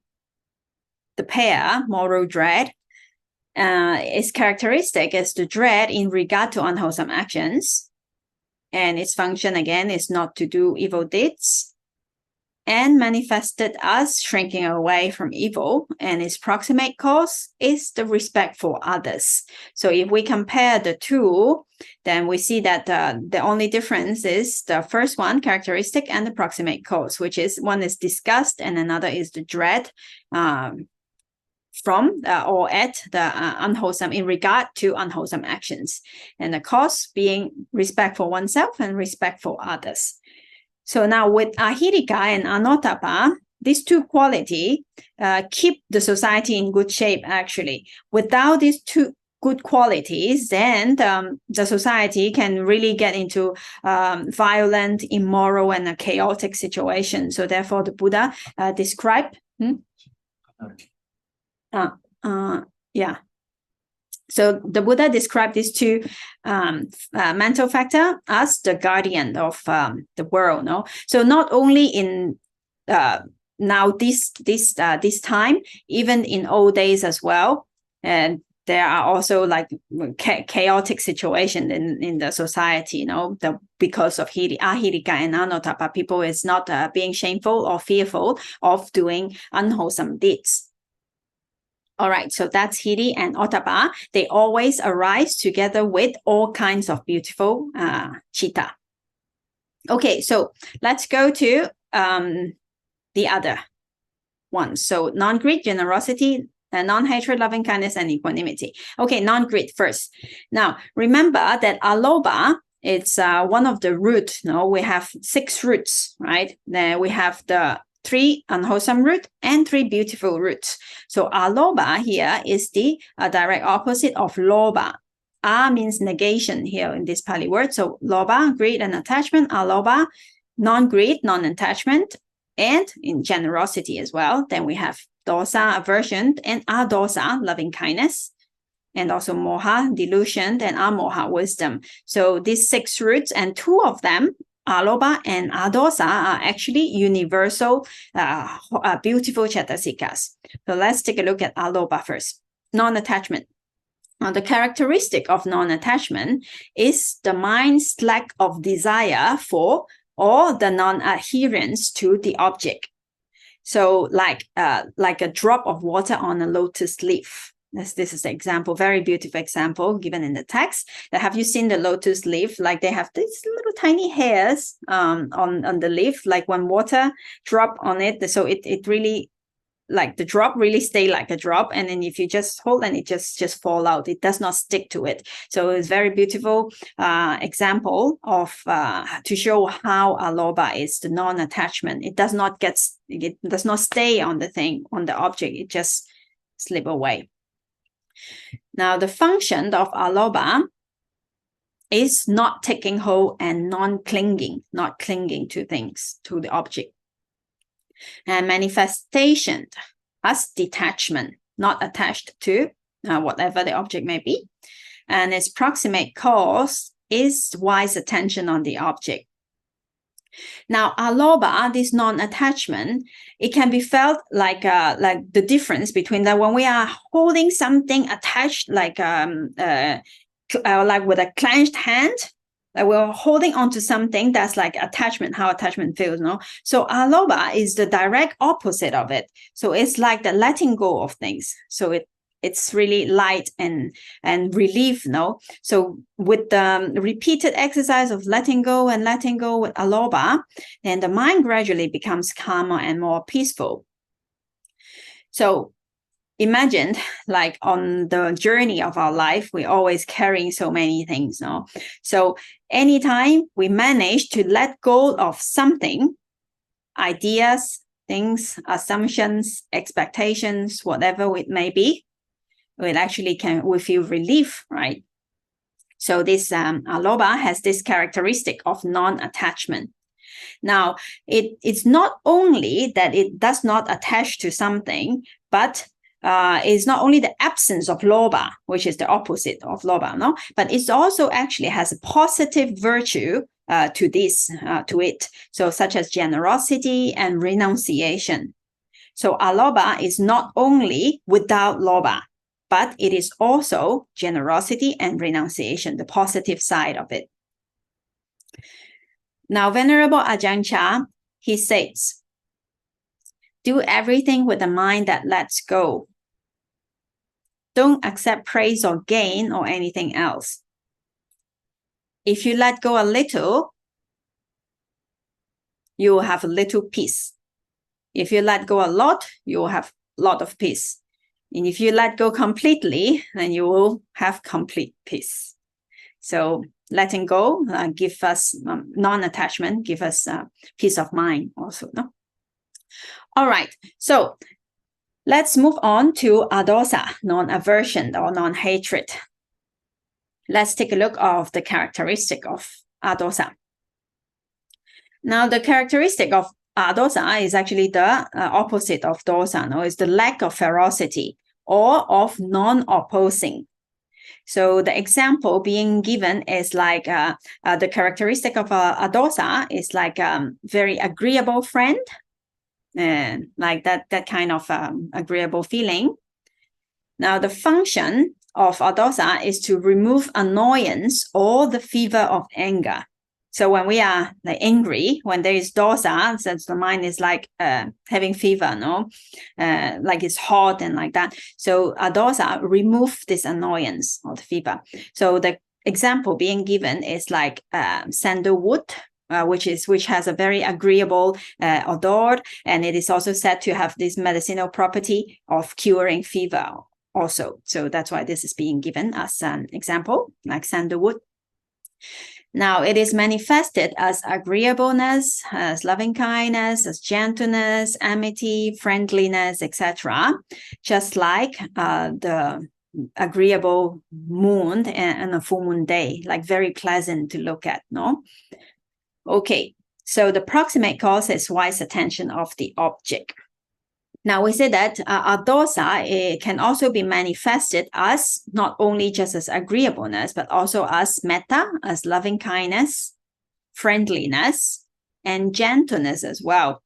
the pair, moral dread, its characteristic is the dread in regard to unwholesome actions. And its function, again, is not to do evil deeds. And manifested as shrinking away from evil. And its proximate cause is the respect for others. So if we compare the two, then we see that the only difference is the first one, characteristic, and the proximate cause, which is one is disgust and another is the dread from or at the unwholesome, in regard to unwholesome actions. And the cause being respect for oneself and respect for others. So now with ahirika and anottapa, these two qualities keep the society in good shape, actually. Without these two good qualities, then the society can really get into violent, immoral, and a chaotic situation. So therefore, the Buddha described... So the Buddha described these two mental factors as the guardian of the world. No, so not only in now this time, even in old days as well, and there are also like chaotic situations in the society. You know, because of ahirika and anottapa, people is not being shameful or fearful of doing unwholesome deeds. All right, so that's Hiri and Ottapa. They always arise together with all kinds of beautiful citta. Okay, so let's go to the other ones. So non-greed, generosity, non-hatred, loving kindness, and equanimity. Okay, non-greed first. Now, remember that Alobha it's one of the roots. No, we have 6 roots, right? Then we have the 3 unwholesome root and 3 beautiful roots. So Alobha here is the direct opposite of Lobha. Means negation here in this Pali word. So Lobha, greed and attachment. Alobha, non-greed, non-attachment, and in generosity as well. Then we have Dosa, aversion, and Adosa, loving kindness, and also Moha, delusion, and Amoha, wisdom. So these 6 roots, and 2 of them, Alobha and Adosa, are actually universal, beautiful Cetasikas. So let's take a look at Alobha first. Non-attachment. Now, the characteristic of non-attachment is the mind's lack of desire for or the non-adherence to the object. So like a drop of water on a lotus leaf. This is the example, very beautiful example given in the text. Have you seen the lotus leaf? Like they have these little tiny hairs on the leaf, like when water drop on it. So it really, like the drop really stay like a drop, and then if you just hold and it just fall out, it does not stick to it. So it's very beautiful example of to show how Alobha is the non-attachment. It does not stay on the thing, on the object, it just slip away. Now the function of Alobha is not taking hold and non-clinging, not clinging to things, to the object. And manifestation as detachment, not attached to whatever the object may be. And its proximate cause is wise attention on the object. Now, Alobha, this non-attachment, it can be felt like the difference between that when we are holding something attached, like with a clenched hand. Like we're holding on to something that's like attachment, how attachment feels, no? So Alobha is the direct opposite of it. So it's like the letting go of things. So it's really light and relief, no? So with the repeated exercise of letting go with Alobha, then the mind gradually becomes calmer and more peaceful. So imagine, like on the journey of our life, we're always carrying so many things, no? So anytime we manage to let go of something, ideas, things, assumptions, expectations, whatever it may be, we feel relief, right? So this Alobha has this characteristic of non-attachment. Now, it's not only that it does not attach to something, but is not only the absence of Lobha, which is the opposite of Lobha, no? But it also actually has a positive virtue to it. So such as generosity and renunciation. So Alobha is not only without Lobha, but it is also generosity and renunciation, the positive side of it. Now, Venerable Ajahn Chah, he says, do everything with a mind that lets go. Don't accept praise or gain or anything else. If you let go a little, you will have a little peace. If you let go a lot, you will have a lot of peace. And if you let go completely, then you will have complete peace. So letting go give us non-attachment, give us peace of mind also, no? All right, so let's move on to Adosa, non-aversion or non-hatred. Let's take a look of the characteristic of Adosa. Now, the characteristic of Adosa is actually the opposite of Dosa, no? It's the lack of ferocity or of non-opposing. So the example being given is like the characteristic of Adosa is like a very agreeable friend, and like that kind of agreeable feeling. Now, the function of Adosa is to remove annoyance or the fever of anger. So when we are like angry, when there is dosa, since the mind is like having fever, no, like it's hot and like that. So Adosa remove this annoyance or the fever. So the example being given is like sandalwood, which has a very agreeable odor, and it is also said to have this medicinal property of curing fever also. So that's why this is being given as an example, like sandalwood. Now, it is manifested as agreeableness, as loving kindness, as gentleness, amity, friendliness, etc. Just like the agreeable moon and a full moon day, like very pleasant to look at, no? Okay, so the proximate cause is wise attention of the object. Now we say that Adosa, it can also be manifested as not only just as agreeableness, but also as Mettā, as loving kindness, friendliness, and gentleness as well.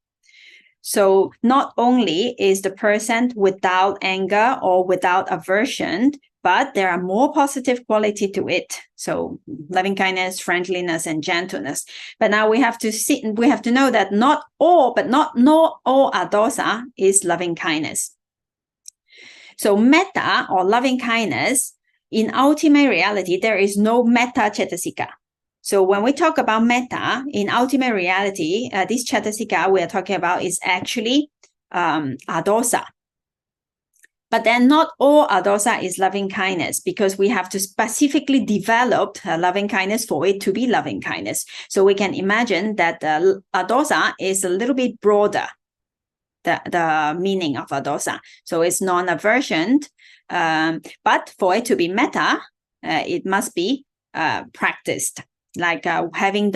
So not only is the person without anger or without aversion, but there are more positive quality to it. So loving kindness, friendliness, and gentleness. But now we have to know that not all Adosa is loving kindness. So Mettā or loving kindness, in ultimate reality, there is no Mettā Cetasika. So when we talk about Mettā, in ultimate reality, this Cetasika we are talking about is actually Adosa. But then not all Adosa is loving kindness, because we have to specifically develop loving kindness for it to be loving kindness. So we can imagine that Adosa is a little bit broader, the meaning of Adosa. So it's non-aversion, but for it to be Mettā, it must be practiced, like having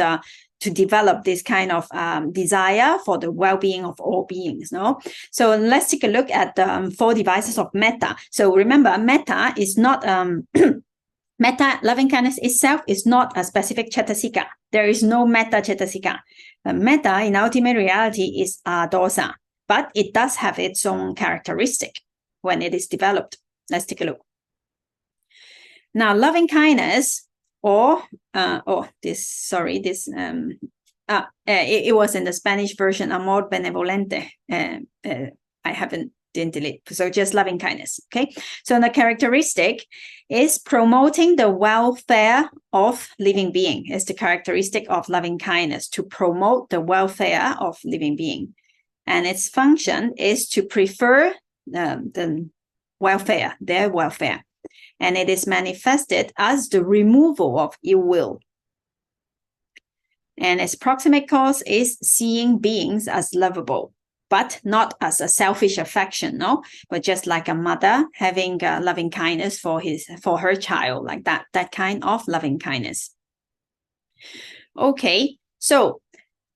to develop this kind of desire for the well-being of all beings, no? So let's take a look at the 4 devices of Mettā. So remember, Mettā is not, Mettā, loving kindness itself, is not a specific Cetasika. There is no Mettā Cetasika. Mettā, in ultimate reality, is Adosa, but it does have its own characteristic when it is developed. Let's take a look. Now, loving kindness, it was in the Spanish version, amor benevolente. I didn't delete, so just loving kindness. Okay, so the characteristic is promoting the welfare of living being. Is the characteristic of loving kindness, to promote the welfare of living being, and its function is to prefer the welfare, their welfare. And it is manifested as the removal of ill will. And its proximate cause is seeing beings as lovable, but not as a selfish affection, no? But just like a mother having loving kindness for her child, like that kind of loving kindness. Okay, so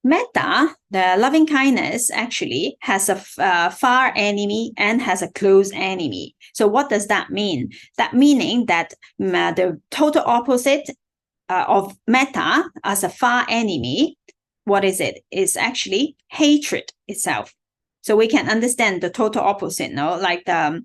Mettā, the loving kindness, actually has a far enemy and has a close enemy. So what does that mean? That meaning that the total opposite of Mettā as a far enemy, what is it? It's actually hatred itself. So we can understand the total opposite, no? Like the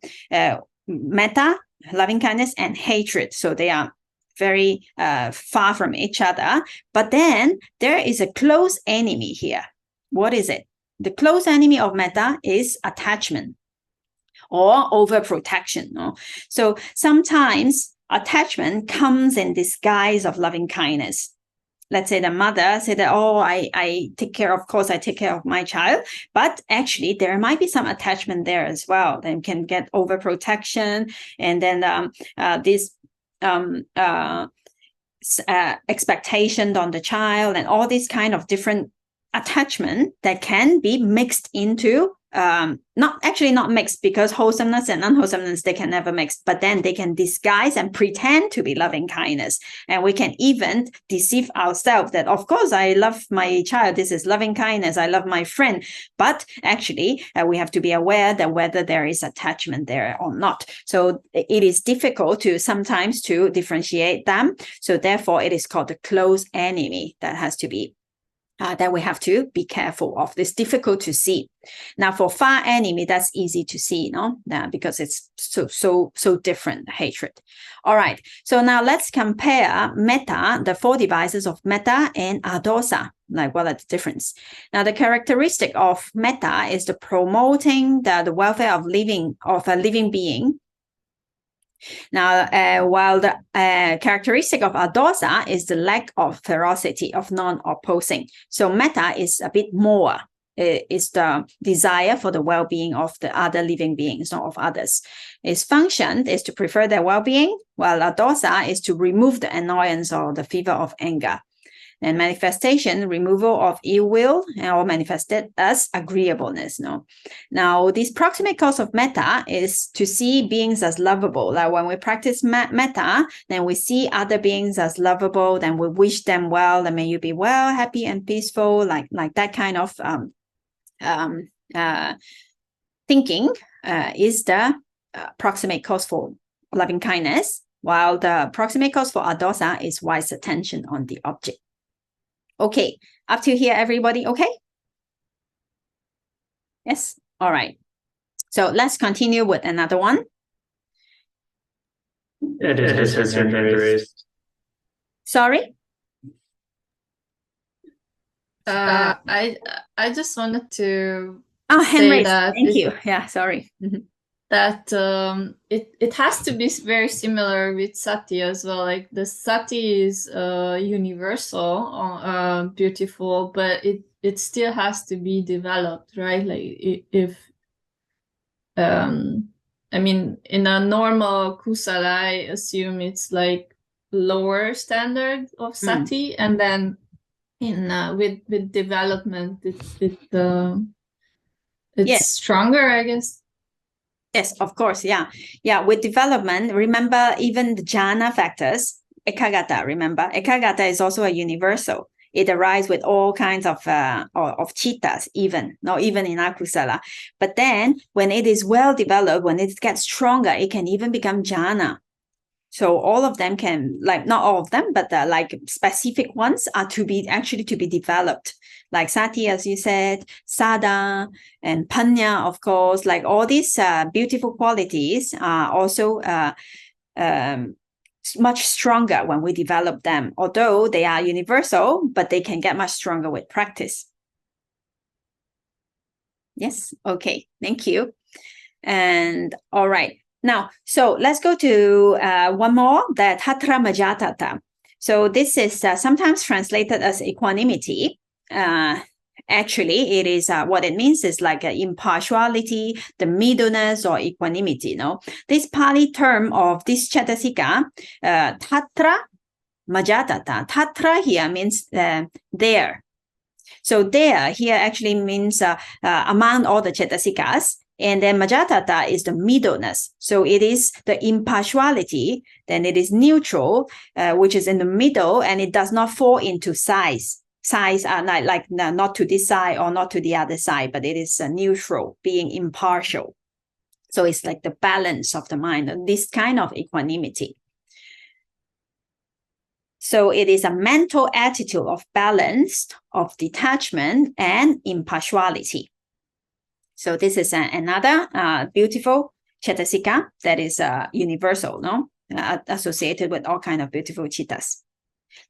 Mettā, loving kindness, and hatred. So they are very far from each other. But then there is a close enemy here. What is it? The close enemy of Mettā is attachment or overprotection. No? So sometimes attachment comes in disguise of loving kindness. Let's say the mother said that, oh, I take care of my child, but actually there might be some attachment there as well. Then can get overprotection, and then this expectation on the child, and all these kind of different attachment that can be mixed into not mixed, because wholesomeness and unwholesomeness, they can never mix, but then they can disguise and pretend to be loving kindness. And we can even deceive ourselves that, of course, I love my child, this is loving kindness, I love my friend, but actually we have to be aware that whether there is attachment there or not. So it is difficult sometimes to differentiate them. So therefore it is called the close enemy that has to be that we have to be careful of. It's difficult to see. Now, for far enemy, that's easy to see, no? Because it's so different, hatred. All right. So now let's compare Mettā, the 4 devices of Mettā and Adosa. Like, what are the difference? Now, the characteristic of Mettā is the promoting the welfare of a living being. Now, while the characteristic of Adosa is the lack of ferocity, of non-opposing. So Mettā is a bit more, is the desire for the well-being of the other living beings, not of others. Its function is to prefer their well-being, while Adosa is to remove the annoyance or the fever of anger. And manifestation, removal of ill will, or manifested as agreeableness. No. Now, this proximate cause of metta is to see beings as lovable. Like when we practice metta, then we see other beings as lovable, then we wish them well, and may you be well, happy, and peaceful, like that kind of thinking is the proximate cause for loving kindness, while the proximate cause for adosa is wise attention on the object. Okay, up to here, everybody okay? Yes, all right. So let's continue with another one. It is her hand raised. Sorry? I just wanted to hand say raised. that Thank you. Yeah, sorry. That it has to be very similar with Sati as well. Like the Sati is universal, beautiful, but it still has to be developed, right? Like if I mean, in a normal kusala, I assume it's like lower standard of Sati, and then in with development, it's stronger, I guess. Yes, of course. Yeah. Yeah. With development, remember even the jhana factors, ekagata, remember? Ekagata is also a universal. It arises with all kinds of chittas, even in akusala. But then when it is well developed, when it gets stronger, it can even become jhana. So all of them can, like, not all of them, but like specific ones are to be developed. Like Sati, as you said, Saddhā, and Panya, of course, like all these beautiful qualities are also much stronger when we develop them. Although they are universal, but they can get much stronger with practice. Yes, okay, thank you. And all right. Now, so let's go to one more, the Tatramajjhattatā. So this is sometimes translated as equanimity. Actually, it is what it means is like impartiality, the middleness, or equanimity. This Pali term of this Cetasika, Tatramajjhattatā. Tatra here means there. So there here actually means among all the Cetasikas. And then Majjhattatā is the middleness. So it is the impartiality, then it is neutral, which is in the middle, and it does not fall into sides. Sides are not to this side or not to the other side, but it is neutral, being impartial. So it's like the balance of the mind, this kind of equanimity. So it is a mental attitude of balance, of detachment, and impartiality. So this is another beautiful Cetasika that is universal, associated with all kinds of beautiful chittas.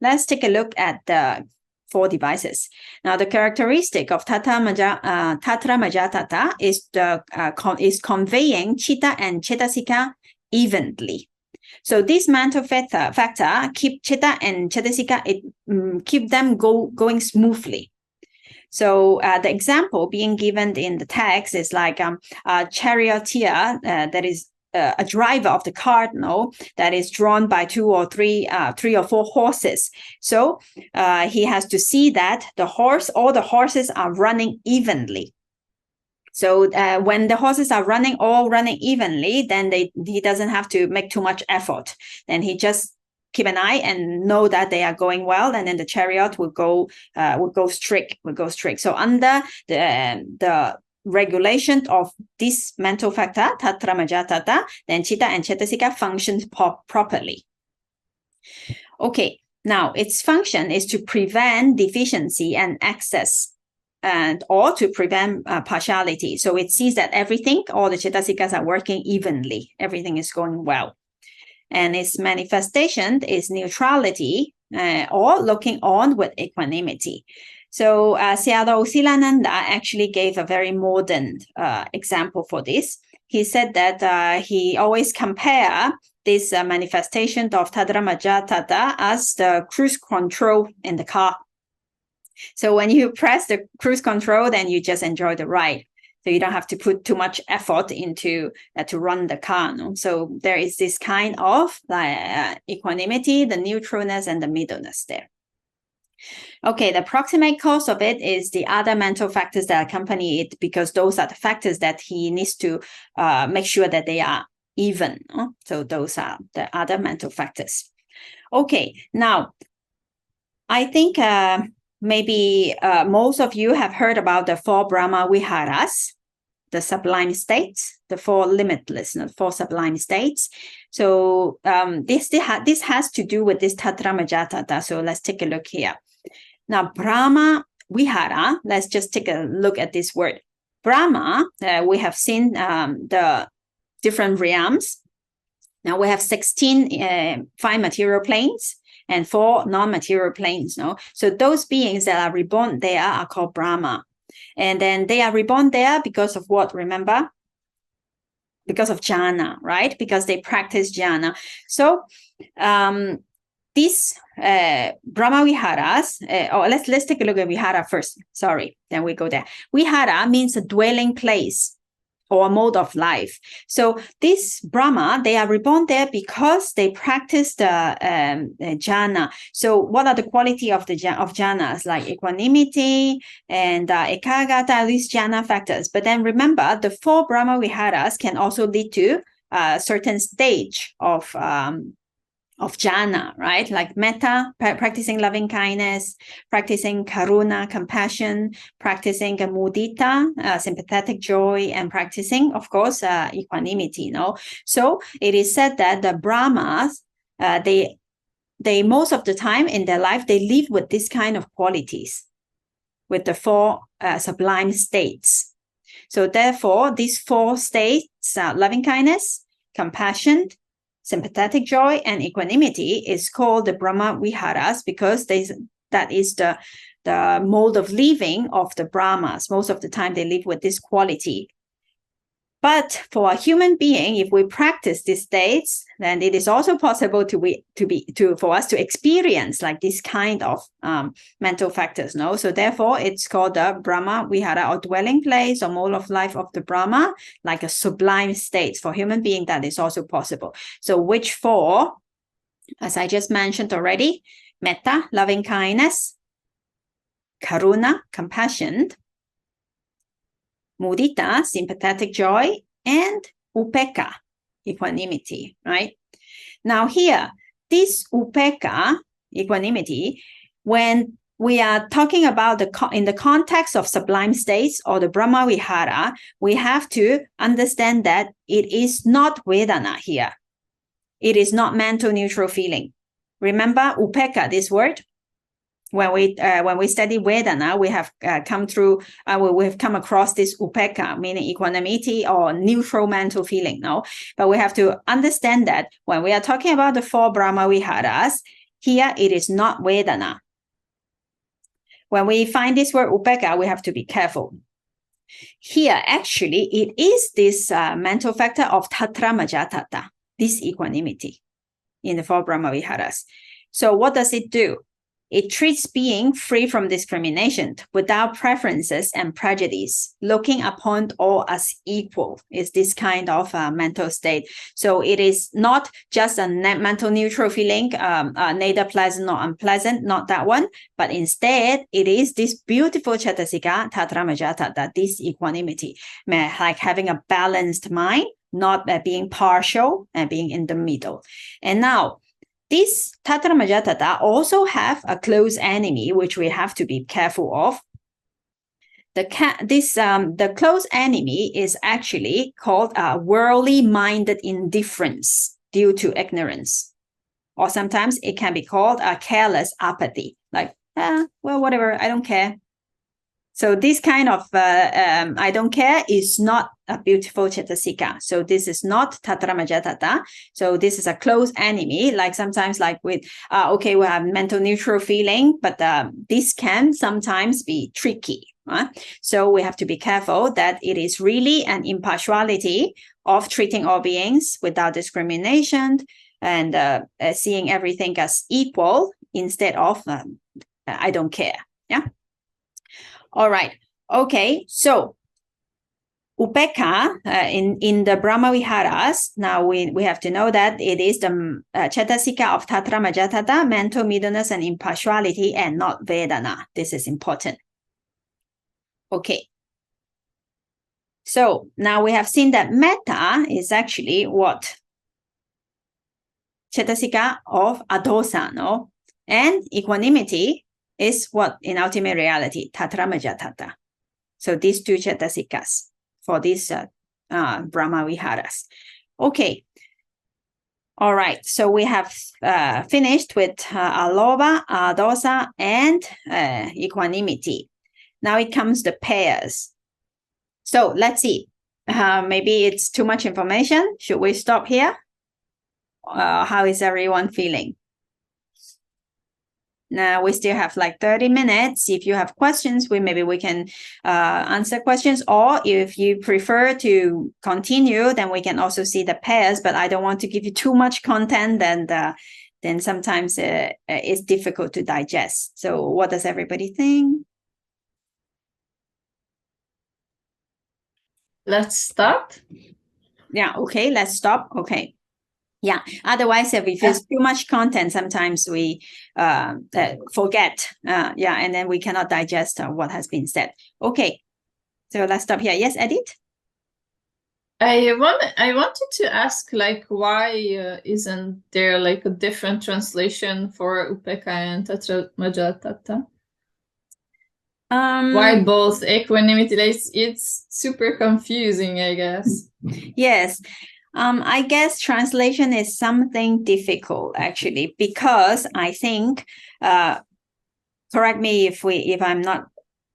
Let's take a look at the 4 devices. Now, the characteristic of Tatramajjhattatā is conveying chitta and Cetasika evenly. So this mental factor keep chitta and Cetasika, keep them going smoothly. So the example being given in the text is like a charioteer that is a driver of the cart, that is drawn by 2 or 3 or 4 horses. So he has to see that all the horses are running evenly. So when the horses are running evenly, then he doesn't have to make too much effort. Then he just keep an eye and know that they are going well, and then the chariot will go straight. So under the regulation of this mental factor, Tatramajjhattatā, then chitta and Cetasika functions properly. Okay, now its function is to prevent deficiency and excess, or to prevent partiality. So it sees that all the Cetasikas are working evenly, everything is going well. And its manifestation is neutrality, or looking on with equanimity. So Sayadaw Silananda actually gave a very modern example for this. He said that he always compare this manifestation of Tatramajjhattatā as the cruise control in the car. So when you press the cruise control, then you just enjoy the ride. So you don't have to put too much effort into to run the car. So there is this kind of equanimity, the neutralness, and the middleness there. Okay, the proximate cause of it is the other mental factors that accompany it, because those are the factors that he needs to make sure that they are even. So those are the other mental factors. Okay, now, I think maybe most of you have heard about the 4 Brahmavihāras, the sublime states, the 4 limitless, 4 sublime states. So this has to do with this Tatramajjhattatā. So let's take a look here. Now, Brahmavihāra, let's just take a look at this word. Brahma, we have seen the different realms. Now we have 16 5 material planes and 4 non-material planes. No? So those beings that are reborn there are called Brahma. And then they are reborn there because of what? Remember? Because of jhana, right? Because they practice jhana. So these Brahmavihāras, let's take a look at Vihara first. Sorry, then we go there. Vihara means a dwelling place or mode of life. So this Brahma, they are reborn there because they practice the jhana. So what are the quality of the jhanas? Like equanimity and ekaggata, these jhana factors. But then remember, the 4 Brahmavihāras can also lead to a certain stage of jhana, right? Like Mettā, practicing loving kindness, practicing karuna, compassion, practicing mudita, sympathetic joy, and practicing, of course, equanimity. So it is said that the Brahmas, they most of the time in their life, they live with this kind of qualities, with the 4 sublime states. So therefore, these 4 states, loving kindness, compassion, sympathetic joy, and equanimity, is called the Brahmavihāras because that is the mode of living of the Brahmas. Most of the time they live with this quality. But for a human being, if we practice these states, then it is also possible for us to experience like this kind of mental factors. So therefore, it's called the Brahmavihāra, or dwelling place or mode of life of the Brahma, like a sublime state. For human being, that is also possible. So which 4, as I just mentioned already, Mettā, loving kindness, karuna, compassion, mudita, sympathetic joy, and upekkha, equanimity, right? Now here, this upekkha, equanimity, when we are talking about in the context of sublime states or the Brahmavihāra, we have to understand that it is not Vedana here. It is not mental neutral feeling. Remember upekkha, this word? When we study Vedana, we have we have come across this upekkha, meaning equanimity or neutral mental feeling. But we have to understand that when we are talking about the 4 Brahmavihāras, here it is not Vedana. When we find this word upekkha, we have to be careful. Here, actually, it is this mental factor of Tatramajjhattatā, this equanimity in the 4 Brahmavihāras. So what does it do? It treats being free from discrimination, without preferences and prejudice, looking upon all as equal, is this kind of mental state. So it is not just a mental neutral feeling, neither pleasant nor unpleasant, not that one, but instead it is this beautiful Cetasika, Tatramajjhattatā, this equanimity, like having a balanced mind, not being partial and being in the middle. And now, this Tatramajjhattatā also have a close enemy, which we have to be careful of. The close enemy is actually called worldly-minded indifference due to ignorance. Or sometimes it can be called a careless apathy, like, well, whatever, I don't care. So this kind of I don't care is not a beautiful Cetasika. So this is not Tatramajjhattatā. So this is a close enemy. Like sometimes like with, okay, we have mental neutral feeling, but this can sometimes be tricky. Right? So we have to be careful that it is really an impartiality of treating all beings without discrimination and seeing everything as equal instead of I don't care. Yeah. All right. Okay. So Upekkha in the Brahmavihāras, now we have to know that it is the Cetasika of Tatramajjhattatā, mental middleness and impartiality, and not Vedana. This is important. Okay. So now we have seen that Mettā is actually what? Cetasika of Adosa, no? And equanimity is what in ultimate reality? Tatramajjhattatā. So these two Cetasikas for these Brahmavihāras. Okay. All right. So we have finished with Alobha, Adosa, and equanimity. Now it comes the pairs. So let's see. Maybe it's too much information. Should we stop here? How is everyone feeling? Now we still have like 30 minutes. If you have questions, maybe we can answer questions, or if you prefer to continue, then we can also see the pairs, but I don't want to give you too much content, and then sometimes it's difficult to digest. So what does everybody think? Let's stop. Yeah, okay, let's stop. Okay. Yeah, otherwise if it's too much content, sometimes we forget, and then we cannot digest what has been said. Okay, so let's stop here. Yes, Edith? I wanted to ask, like, why isn't there like a different translation for Upekkha and Tatramajjhattatā? Why both equanimity? It's super confusing, I guess. Yes. I guess translation is something difficult actually, because I think, correct me if I'm not,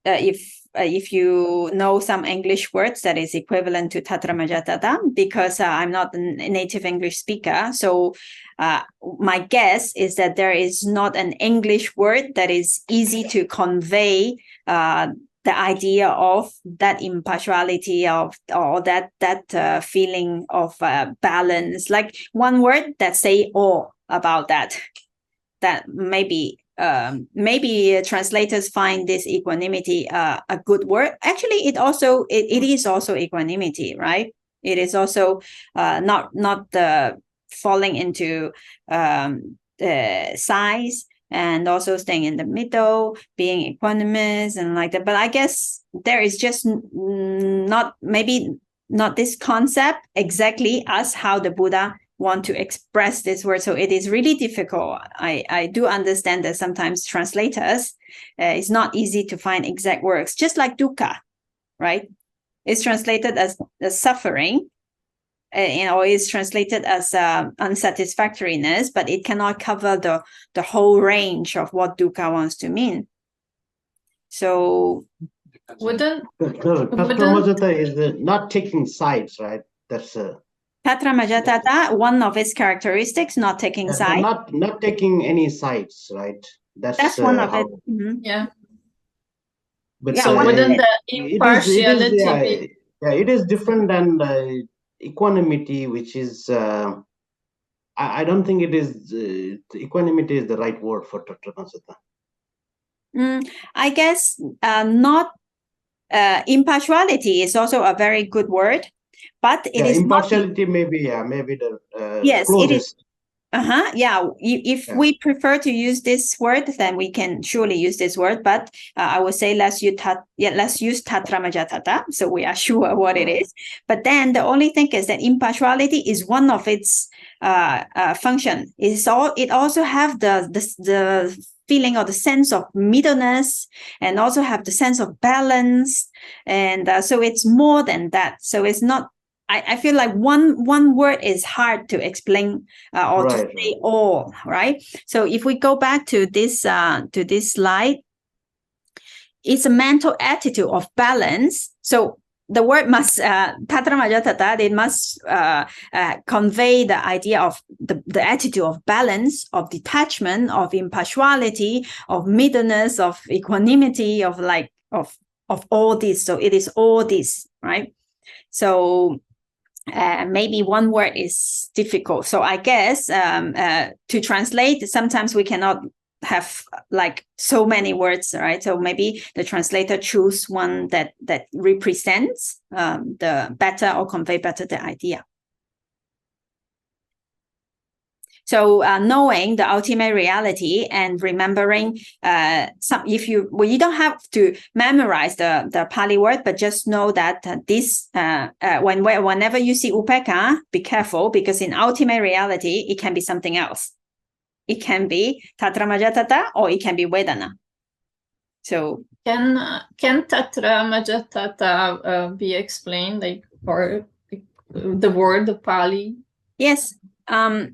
if you know some English words that is equivalent to Tatramajjhattatā, because I'm not a native English speaker. So my guess is that there is not an English word that is easy to convey the idea of that impartiality or that feeling of balance, like one word that say all about that maybe translators find this equanimity a good word. Actually, it is also equanimity, right? It is also not falling into size, and also staying in the middle, being equanimous and like that. But I guess there is just not this concept exactly as how the Buddha want to express this word. So it is really difficult. I do understand that sometimes translators, it's not easy to find exact words, just like dukkha, right? It's translated as suffering, or is translated as unsatisfactoriness, but it cannot cover the whole range of what dukkha wants to mean. So Tatramajjhattatā is not taking sides, right? That's Tatramajjhattatā, one of its characteristics, not taking sides. Not taking any sides, right? That's one of it. Mm-hmm. Yeah. But so wouldn't the impartiality be... it is different than equanimity, which is I don't think it is equanimity is the right word for Tatramajjhattatā. I guess not. Impartiality is also a very good word, but it is impartiality. Maybe the yes, closest. It is. If we prefer to use this word, then we can surely use this word. But I would say let's use Tatramajjhattatā, so we are sure what it is. But then the only thing is that impartiality is one of its function. It also have the feeling or the sense of middleness, and also have the sense of balance, and so it's more than that. So it's not. I feel like one word is hard to explain or to say all, right? So if we go back to this slide, it's a mental attitude of balance. So the word must Tatramajjhattatā, it must convey the idea of the attitude of balance, of detachment, of impartiality, of middleness, of equanimity, of all this. So it is all this, right? So maybe one word is difficult. So I guess to translate, sometimes we cannot have like so many words, right? So maybe the translator choose one that represents the better or convey better the idea. So knowing the ultimate reality and remembering you don't have to memorize the Pali word, but just know that whenever you see upekkha, be careful, because in ultimate reality, it can be something else. It can be Tatramajjhattatā or it can be Vedana. So can Tatramajjhattatā be explained, like, or the word, the Pali? Yes.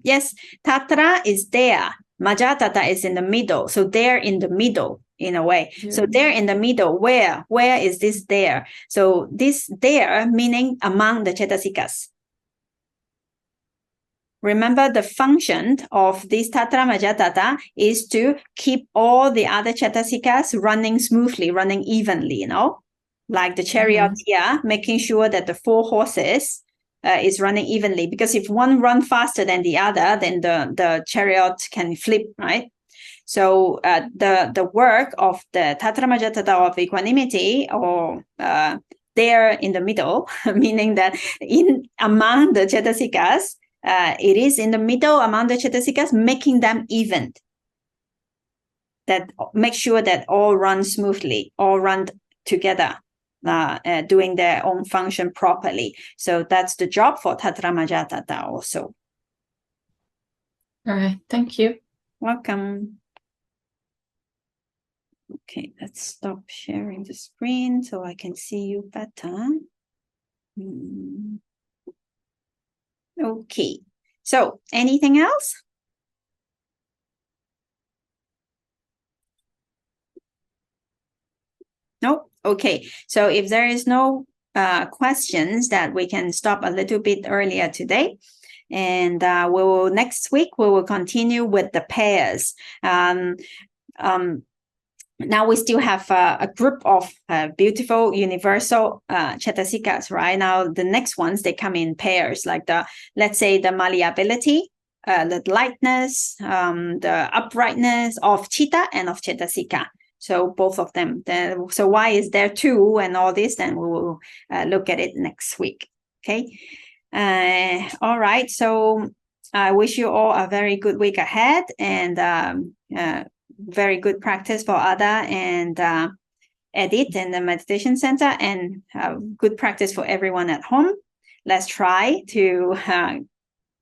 Yes, Tatra is there. Majjhattatā is in the middle. So they're in the middle in a way. Yeah. So they're in the middle. Where is this there? So this there meaning among the Cetasikas. Remember, the function of this Tatramajjhattatā is to keep all the other Cetasikas running smoothly, running evenly, like the chariot here, making sure that the 4 horses is running evenly, because if one run faster than the other, then the chariot can flip, right? So the work of the Tatramajjhattatā of equanimity, or there in the middle, meaning that among the Cetasikas, it is in the middle among the Cetasikas, making them even. That make sure that all run smoothly, all run together. Doing their own function properly. So that's the job for Tatramajjhattatā also. All right, thank you. Welcome. Okay, let's stop sharing the screen so I can see you better. Okay, so anything else? No? Okay, so if there is no questions, that we can stop a little bit earlier today. And next week, we will continue with the pairs. Now we still have a group of beautiful universal Cetasikas, right? Now the next ones, they come in pairs, like let's say the malleability, the lightness, the uprightness of Chitta and of Cetasika. So both of them. So why is there 2 and all this? Then we will look at it next week. Okay. All right. So I wish you all a very good week ahead, and very good practice for Ada and Edith in the meditation center, and good practice for everyone at home. Let's try to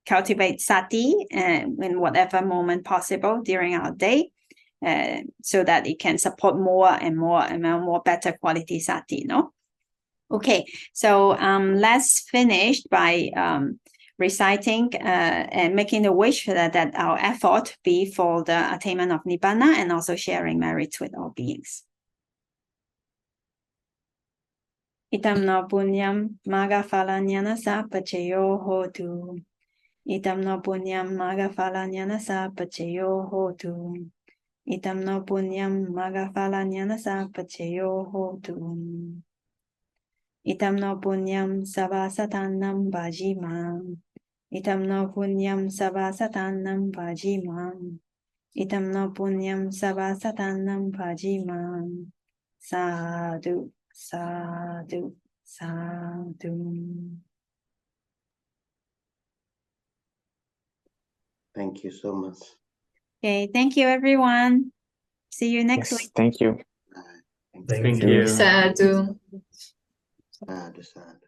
cultivate Sati in whatever moment possible during our day. So that it can support more and more better quality Sati, Okay, so let's finish by reciting and making a wish that our effort be for the attainment of Nibbana, and also sharing merits with all beings. Itam no punyam maga phalanyana sapachayo hotu. Itam no punyam maga phalanyana sapachayo hotu. Itam no punyam maga phalanyana sapachayo hotu. Itam no punyam sabasatanam bhajimam. Itam no punyam sabasatanam bhajimam. Itam no punyam sabasatanam bhajimam. Sadhu, sadhu, sadhu. Thank you so much. Okay, thank you, everyone. See you next week. Thank you. Thank you. Sadhu. Sadhu, sadhu.